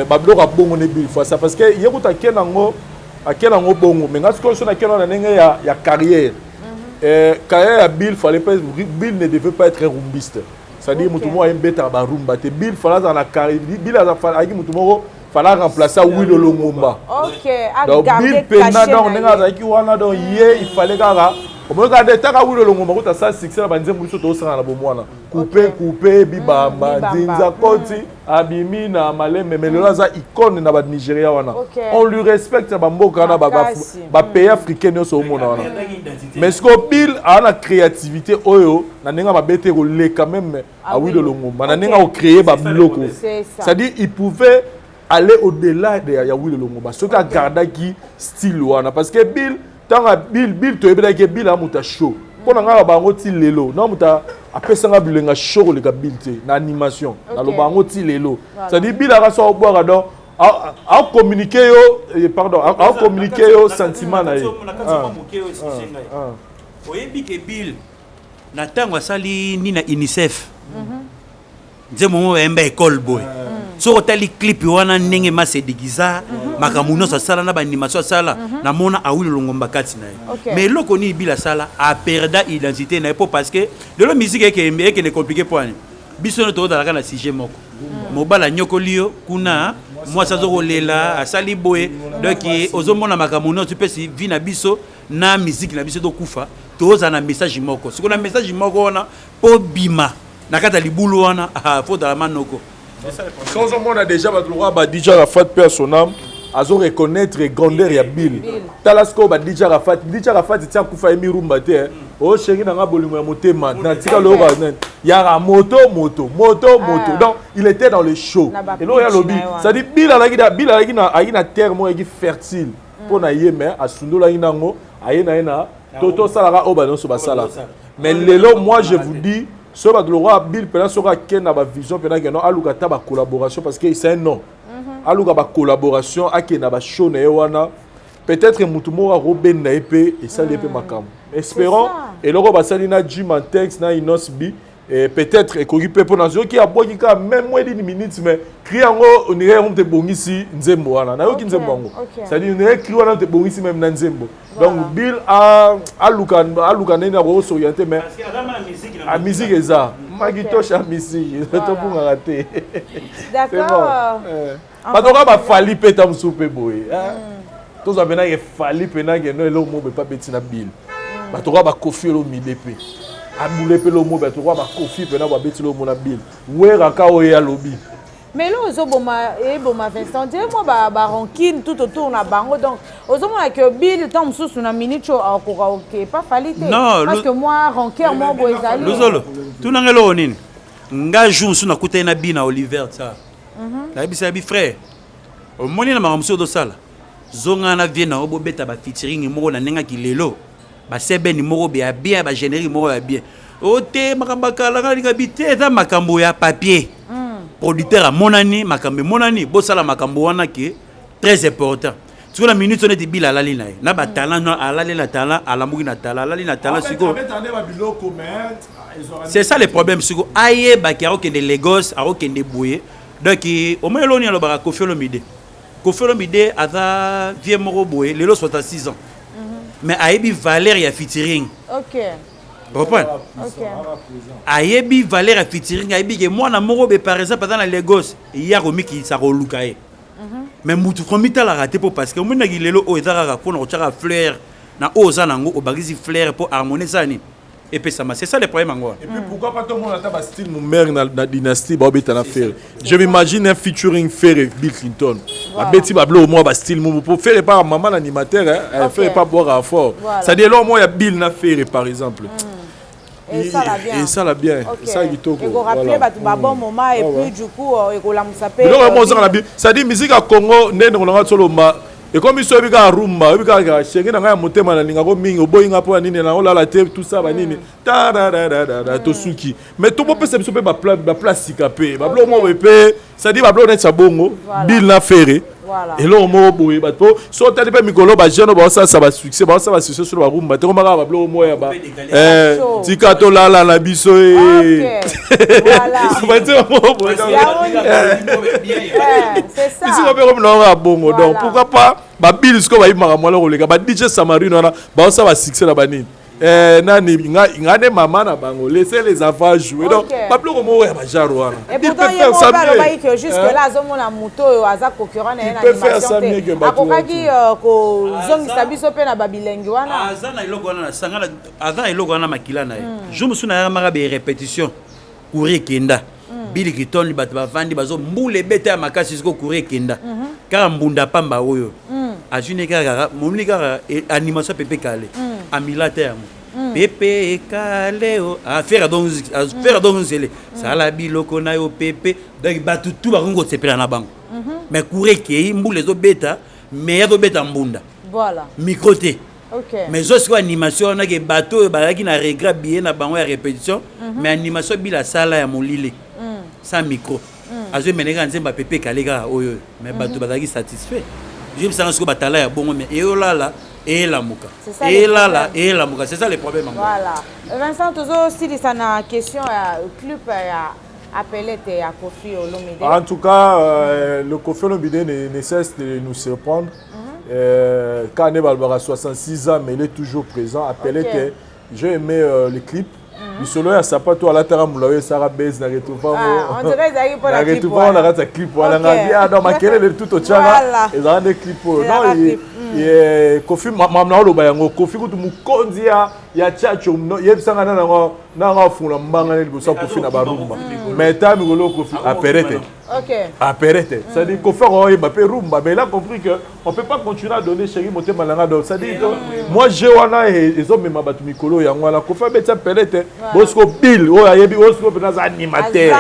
bablo ka bongo ne bil fois ça parce que yekuta kenango akela ngo bongo mais ngatiko so na kela na ndenge ya carrière carrière ya Bill fallait pas Bill ne devait pas être rumbiste c'est-à-dire mutu mo ayembeta ba rumba te Bill fallait dans la carrière Bill a fallait mutu mo fallait remplacer Willow Longomba. OK, donc Bill pena dans ndenge azaki wana donc il fallait kaka on regarde taka Willow Longomba ko ta ça succès na banze muso to sanga na bomwana couper bibamba dinza koti abimi na malembe mais le laza icône na ba Nigeria wana on lui respecte ba mboka na ba pays africain no so mona wana mais ce que Bill a la créativité oyo na nenga ba bete ko le quand même à Willow Longomba na nenga ko créer ba bloko c'est-à-dire il pouvait aller au-delà de ya Willow Longomba ce qu'a gardaki style wana parce que Bill to ebela ke Bill amuta show pona nga bango ti lelo na muta apesanga bilenga show le ka Bill te na animation na lo bango ti lelo ça dit Bill ara so boira donc a communiquer yo pardon a communiquer yo sentiment na ye oyebi ke Bill na tango asali ni na UNICEF nzemo emba école boy so otali clip wana ndenge masedigiza makamuno sala na ba animation sala na mona awilo longomba kati na ye mais loko ni bila sala a perda identité na pour parce que de la musique est ne compliqué point biso no to dalaka na sujet moko mobala nyokolio kuna moi ça zo lela asali boye donc ozomona makamuno tu peux si vi na biso na musique na biso to kufa to za na message moko siko na message moko wana po bima na kata libulu wana faut dans la manoko. Quand on a déjà DJ Rafat personnel, azo reconnaître grandeur ya Bill. Talasko ba DJ Rafat tient kufa emi rumba te. O chéri na nga bolingo ya motema na tika lo ba ya moto. Donc il était dans le show. Et là il y a lobby. Ça dit Bill a na terre mo egi fertile. Pour na yeme asundo la inango ayena toto salara o ba non so ba sala. Mais lelo moi je vous dis ce que le roi Bill peut sera ken na ba vision peut na non aluka ta ba collaboration parce que c'est un nom aluka ba collaboration ake na ba show na wana peut-être mutumo Robin na epé et ça l'épé makam espérons et le roi sali na Jim Antex na Inosbi et peut-être équipé pour nazo qui a boki ka même moins d'une minute mais criango on irait on te bongisi nzembo wana na yo ki nzembo ngo ça dit on irait crier wana te bongisi même na nzembo donc Bill a aluka nena ko s'orienter mais la musique est ça magitoche la musique to bunga raté d'accord pas donc ba fali peta msupe boy to za bena ke fali pena ke no elo mo be pas betina Bill ba to ba kofi lo midepe aboule pe lo mo be to ba kofi pena ba beti lo mo na Bill wera ka o ya lobi mais là ozoboma Vincent dire moi ba rancune tout autour na bango donc ozomona que Bill tant mususu na minute OK pas falite parce que moi rancœur moi boezali luzolo tunangelo nini nga jour suna kuta na bina Oliver ça la bisa bi frère o moni na mamuso do sala zonga na viena obo beta ba featuring moko na nenga kilelo ba sebe ni moko be bien ba générique moko ya bien o te makamba kala ka bité za makambo ya papier producteur a monani makambe monani bo sala makambo wana ki très important siko la minute on est bila la lina na ba talent na ala la talent ala mugi na talent la lina talent siko c'est ça le problème siko aye ba ki a okende Lagos a okende Boye Donc au moins l'on y a le bar Kofi Olomide. Kofi Olomide a vieux moro boy, le 66 ans. Mais ayebi valeur ya featuring. OK. Vous comprenez? OK. Ayebi valeur ya featuring, ayebi que moi na moro be par exemple dans la Lagos, il y a Romi qui sa rolukaye. Mais mutu komita la raté pour parce que mona gilelo o ezara pour na chaka fleur na oza nango o bagisi fleur pour harmoniser ça ni. Et puis ça c'est ça le problème encore. Et puis pourquoi pas tout le monde a un style mon mère dans la dynastie Bobby Tanafere. Je m'imagine un featuring Ferre Bill Clinton. La Betty Bablo au moins ba style mon pour faire pas maman l'animateur elle fait pas boire à fort. Ça dit là au moins il y a Bill na Ferre par exemple. Et ça la bien. Et ça la bien. Ça il toko. Et go rappeler ba bon moment et puis du coup et go la musape. Non moi ça la bien. Ça dit musique à Congo nene on a solo ma. Et comme il soit bien rumba, il bien chéri na monter malinga ko mingi oboyinga po nini na ola la tête tout ça ba nini ta da da da da tosuki mais tout peut se ba place sikapé ba blo mo pe ça dit ba blo net sa bongo Bill na Ferre et là mo boye ba to so tali pe mikolo ba jeune ba ça ba succès sur ba rumba te ko ma ba blo mo ya ba tika to la la biso voilà ba te mo boye c'est ça ici on peut comme non bongo donc pourquoi pas ba Bill sko ba imara mo la koleka ba DJ Samarino na ba ça va succès la banini nani ngane maman na bango laisser les enfants jouer donc ba bloko mo ya ba jaro wana et pourtant il y a que jusque là zomo na moto aza concurrent na animation akokaki ko zongisa biso pe na babilengi wana azana iloko wana sangana azana iloko wana makila na ye je me souviens na mara be répétition courir kenda Billy Clinton bato bavandi bazo mbule beta ya makasi siko courir kenda car mbunda pamba oyo ajune kaka momli kaka animation pepe kale amila terme pepe kale o affaire donc zele sala biloko na yo pepe donc batu tout ba kongo sepela na bango mais courir ke mbule zo beta mais ya zo beta mbunda voilà microté. OK. Mais je animation na ke bateau balaki na regret bien na bango ya répétition mais animation bila sala ya molile sans micro azo meneka nzemba pepe kalega oyo mais bateau balaki satisfait je me sens que batala ya bongo mais et olala et la muka et là et la muka c'est ça le problème. Voilà Vincent toujours si ça na question club ya appelé te à Kofi Olomide. En tout cas le Kofi Olomide ne cesse de nous surprendre. Quand Balbara a 66 ans mais il est toujours présent appelé te j'ai aimé le clip. Le solo ya sapato ala tara mulawe sara base na retrouver on dirait ça pour la clip on a raté clip wala ngadi ado makele le tout au tchanga et ça des clips non et Kofi mamna lo bayango Kofi kutu mukonzi ya chacho yebisanga na funa mbanga le bosa Kofi na barumba mais tami golo Kofi aperete. OK. Aperete. Ça dit Kofi on ba pe rumba mais il a compris que on peut pas continuer à donner chéri moté malanga donc ça dit moi je wana et zo mema batu mikolo yango ala Kofi betsa perete bosco Bill o ayebi bosco pe na animateur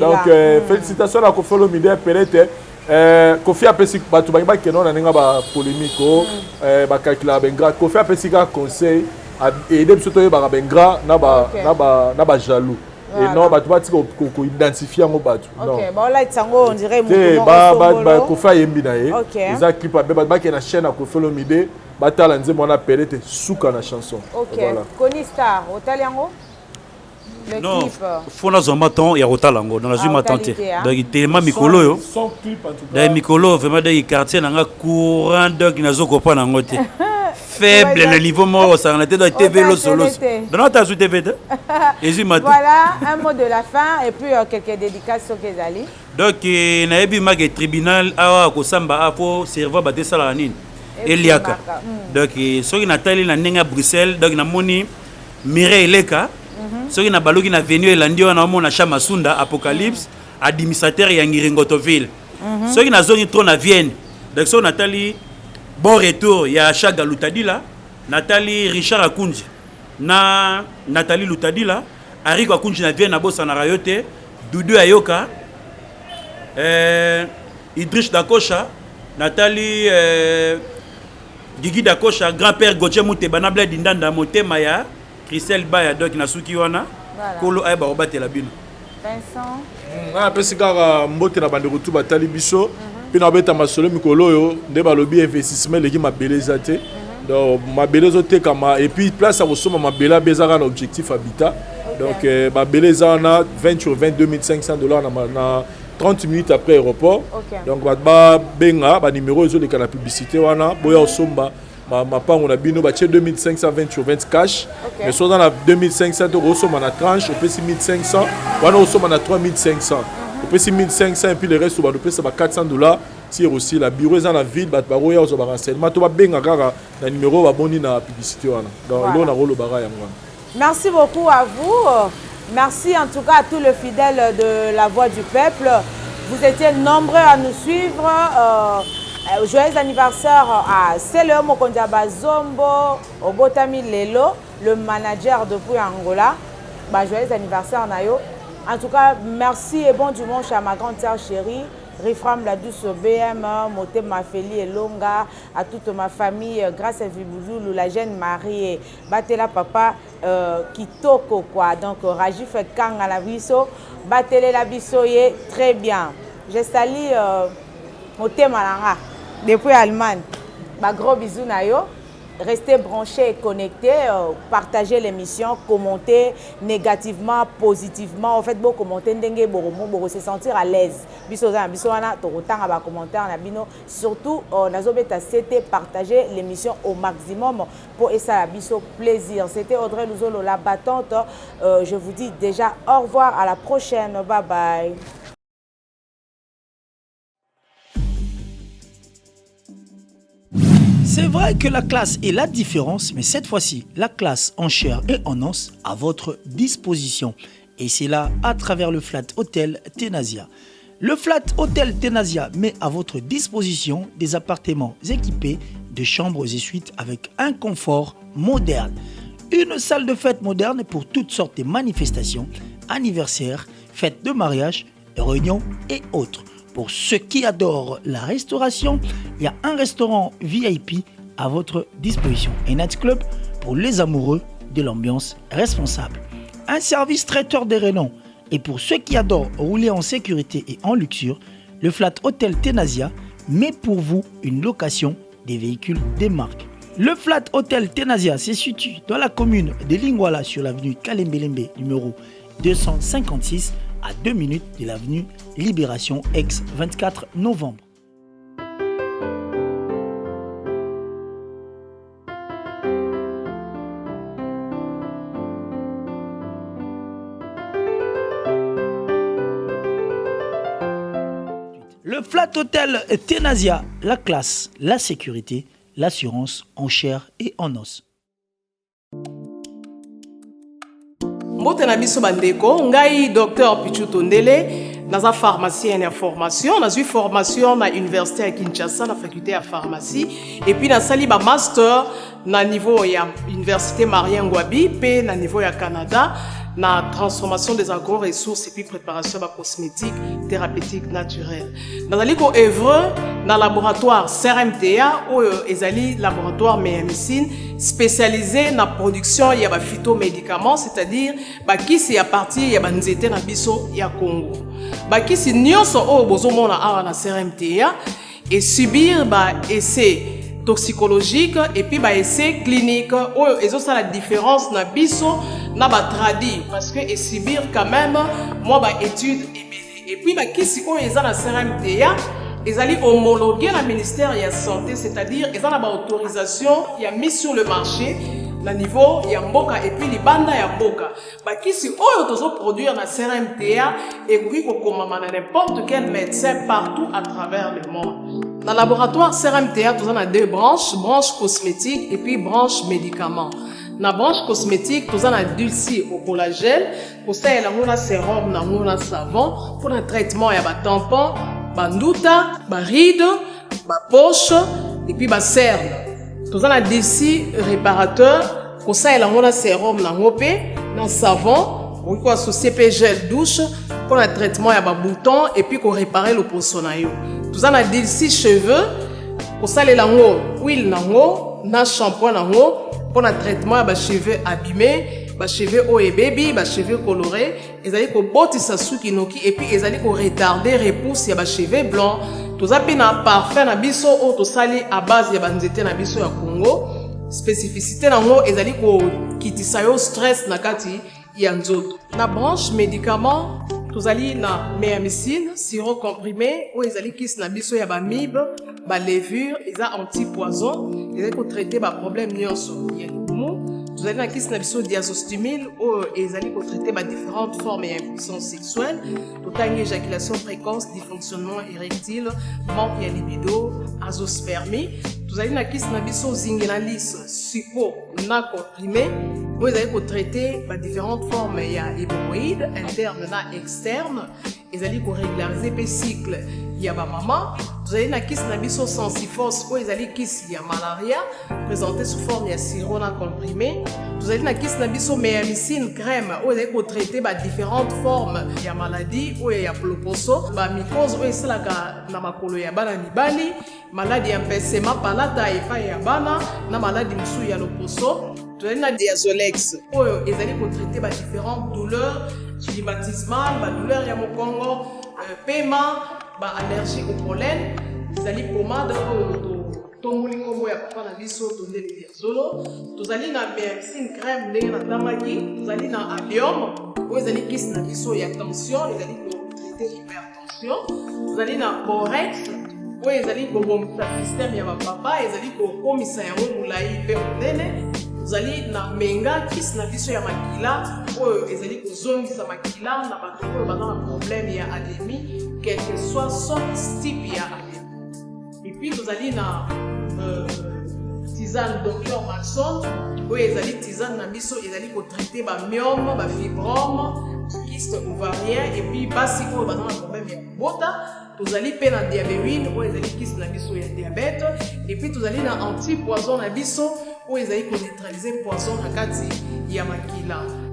donc félicitations à Kofi Olomide perete Kofi apesi batu ba keno na ninga ba polémique ba calcula bengra Kofi apesi ka conseil et dem soto ba bengra na ba jaloux. Et non, bah tu vas identifier un batu. OK, bon là on dirait mon Kofi Yembinaye. Ils ont clip bah qui na chaîne à Kofi Olomide, bah tala nze mona pelete souka na chanson. OK. Koni Star, Otaliango. Non, faut na zoma ton ya Otalango dans la zuma tante. Donc tellement mikolo yo. Son clip en tout cas. Dans mikolo vraiment dans quartier nanga courant donc na zo comprendre ngote. Faible le niveau mort ça on était dans TV lo solo. Dans ta sous TV. Voilà un mot de la fin et puis quelques dédicaces sur Kezali. Donc na ebi mag tribunal awa ko samba afo servoir ba desala nini Eliaka. Donc soki na tali na nenga Bruxelles donc na moni Mireille Leka. Soki na baloki na venue elandi wana mona Chamasunda Apocalypse administrateur ya Ngiringotoville. Soki na zone trop na Vienne. Donc so Nathalie bon retour ya Chaga Lutadila, Nathalie Richard Akunji, na Nathalie Lutadila, Ariko Akunji na Vienne na bossa na rayote, Doudou Ayoka, Idriss Dakocha, Nathalie Gigi Dakocha, grand-père Gauthier Mouteba na Bled Ndanda Motema ya Christelle Baya donc na suki wana, Kolo Ayba Robate la bino. Vincent. Ah pesika mbote na bande retour batali biso. Puis na beta masolo mikolo yo nde balobi investissement leki mabeleza te donc mabeleza te kama et puis place à resoma mabela bezaka na objectif habitat donc mabeleza na 20 sur 20 2500 $ 30 minutes après aéroport. Donc ba benga ba numéro zo de la publicité wana boya osomba ma pango na bino ba 2520 sur 20 cash. Mais soit dans la 2500 euros somba na tranche, au plus 1500, wana osomba na 3500. Au plus 1500 et puis le reste ba do pesa ba $400. Si aussi la bureau est dans la ville ba baroya ozo ba renseignement to ba benga kaka na numéro ba boni na publicité wana. Donc là on a rolo bara yango. Merci beaucoup à vous. Merci en tout cas à tous les fidèles de la Voix du Peuple. Vous étiez nombreux à nous suivre. Joyeux anniversaire à Seleo Mokondiaba Zombo, Obotami Lelo, le manager depuis Angola. Joyeux anniversaire Nayo. En tout cas, merci et bon dimanche à ma grande sœur chérie. Rifram la douce BM, Moté Mafeli et Longa, à toute ma famille, grâce à Vibouzou, la jeune Marie, Batela Papa, Kitoko quoi. Donc Raji fait Kang à la biso, Batele la biso très bien. Je salue Moté Malanga, depuis Allemagne. Gros bisous Nayo. Restez branchés et connectés, partagez l'émission, commentez négativement, positivement. En fait, vous commentez, vous se sentir à l'aise. Surtout, partagez l'émission au maximum pour ça plaisir. C'était Audrey Luzolo, la battante. Je vous dis déjà au revoir, à la prochaine. Bye bye. C'est vrai que la classe est la différence, mais cette fois-ci, la classe en chair et en os à votre disposition. Et c'est là à travers le Flat Hotel Tenasia. Le Flat Hotel Tenasia met à votre disposition des appartements équipés de chambres et suites avec un confort moderne. Une salle de fête moderne pour toutes sortes de manifestations, anniversaires, fêtes de mariage, réunions et autres. Pour ceux qui adorent la restauration, il y a un restaurant VIP à votre disposition. Un nightclub pour les amoureux de l'ambiance responsable. Un service traiteur de renom. Et pour ceux qui adorent rouler en sécurité et en luxure, le Flat Hotel Tenasia met pour vous une location des véhicules des marques. Le Flat Hotel Tenasia se situe dans la commune de Lingwala sur l'avenue Kalembelembe numéro 256 à 2 minutes de l'avenue Libération ex-24 novembre. Le Flat Hotel Tenasia, la classe, la sécurité, l'assurance en chair et en os. Mbote na biso bandeko, ngai Dr Pichu Tondele, naza pharmacien en formation, naza formation na université à Kinshasa na faculté à pharmacie et puis na sali ba master na niveau ya université Marien Ngouabi pe na niveau ya Canada na transformation des agro-ressources et puis préparation de cosmétiques thérapeutiques naturelles. Nazali ko œuvre na laboratoire CRMTA ou ezali laboratoire médecine spécialisé na production ya ba phytomédicaments, c'est-à-dire ba kisi ya partie ya banzete na biso ya Congo. Ba kisi nyonso o bozomona awa na CRMTA et subir ba essai toxicologique et puis ba essai clinique ou ça la différence na biso na ba tradi parce que et subir quand même moi ba étude et puis ba kisi o eza na CRMTA ezali homologué na ministère de la santé, c'est-à-dire ils ont la autorisation il y a mis sur le marché na niveau ya mboka et puis libanda ya mboka ba kisi oyo tozo produire na CRMTA et puis ko komama na n'importe quel médecin partout à travers le monde. Dans le laboratoire CRMTA, nous avons deux branches, branche cosmétique et puis branche médicaments. Dans la branche cosmétique, nous avons dulci au collagène, pour ça, il y a un sérum, un savon, pour le traitement, il y a un tampon, un ndouta, un ride, un poche, et puis un cerne. Nous avons dulci réparateur, pour ça, il y a un sérum, un savon, on peut associer gel douche pour le traitement il y a un bouton et puis pour réparer le poissonayo. Tout ça on a dit si cheveux pour ça les lango huile nango na shampoing nango pour le traitement il y a cheveux abîmés, cheveux haut et baby, cheveux colorés, ils allaient ko botisa suki noki et puis ils allaient ko retarder repousse il y a cheveux blancs. Tout ça pina parfum na biso o to sali à base ya banzete na biso ya Congo. Spécificité nango ils allaient ko kitisa yo stress na kati. Na branche médicaments, tozali na meamycine sirop comprimé oyo ezali kisi na biso ya bamibe balevure eza anti-poison ezali kotraite baproblème nyonso ya libumu. Tozali na kisi na biso diazostimile oyo ezali kotraite badifférentes formes ya impuissance sexuelle totangi éjaculation précoce, dysfonctionnement érectile, manque ya libido, azoospermie. Tozali na kisi na biso zingenalis supo na comprimé oyo ezali kotraite badifférentes formes ya hémorroïde interne na externe ezali korégulariser mpe cycle ya bamama. Tozali na kisi na biso sensifos oyo ezali kisi ya malaria présenté sous forme ya sirop na comprimé. Tozali na kisi na biso meamycine crème oyo ezali kotraite badifférentes formes ya maladie oyo ya ploposo bamicose oyo esalaka na makolo ya bana mibali, maladi ya mpesema palata epai ya bana na maladi mosusu ya loposo. Tozali na diazolex oyo ezali kotraite badifférentes douleurs climatismales, badouleur ya mokongo, paiement, allergie au pollen. Tozali pomade oyo tongoli nkombo ya papa na biso tondeli diazolo. Tozali na meamycine crème ndenge natamaki. Tozali na allium oyo ezali kisi na biso ya tension ezali kotraite hypertension. Tozali na borex oyo ezali kobongisa système ya bapapa ezali kokomisa yango molai mpe monene. Tozali na menga kisi na biso ya makila oyo ezali kozongisa makila na bato oyo baza na problème ya anémie quel que soit son type ya anémie. Et puis tozali na tisane Dr Maxon oyo ezali tisane na biso ezali kotraite bamyome, bafibrome, kyste ovarien et puis basi oyo baza na problème ya kobota. Tozali pe na diabétine oyo ezali kisi na biso ya diabète et puis tozali na anti-poison na biso oyo ezali koneutraliser poison na kati ya makila.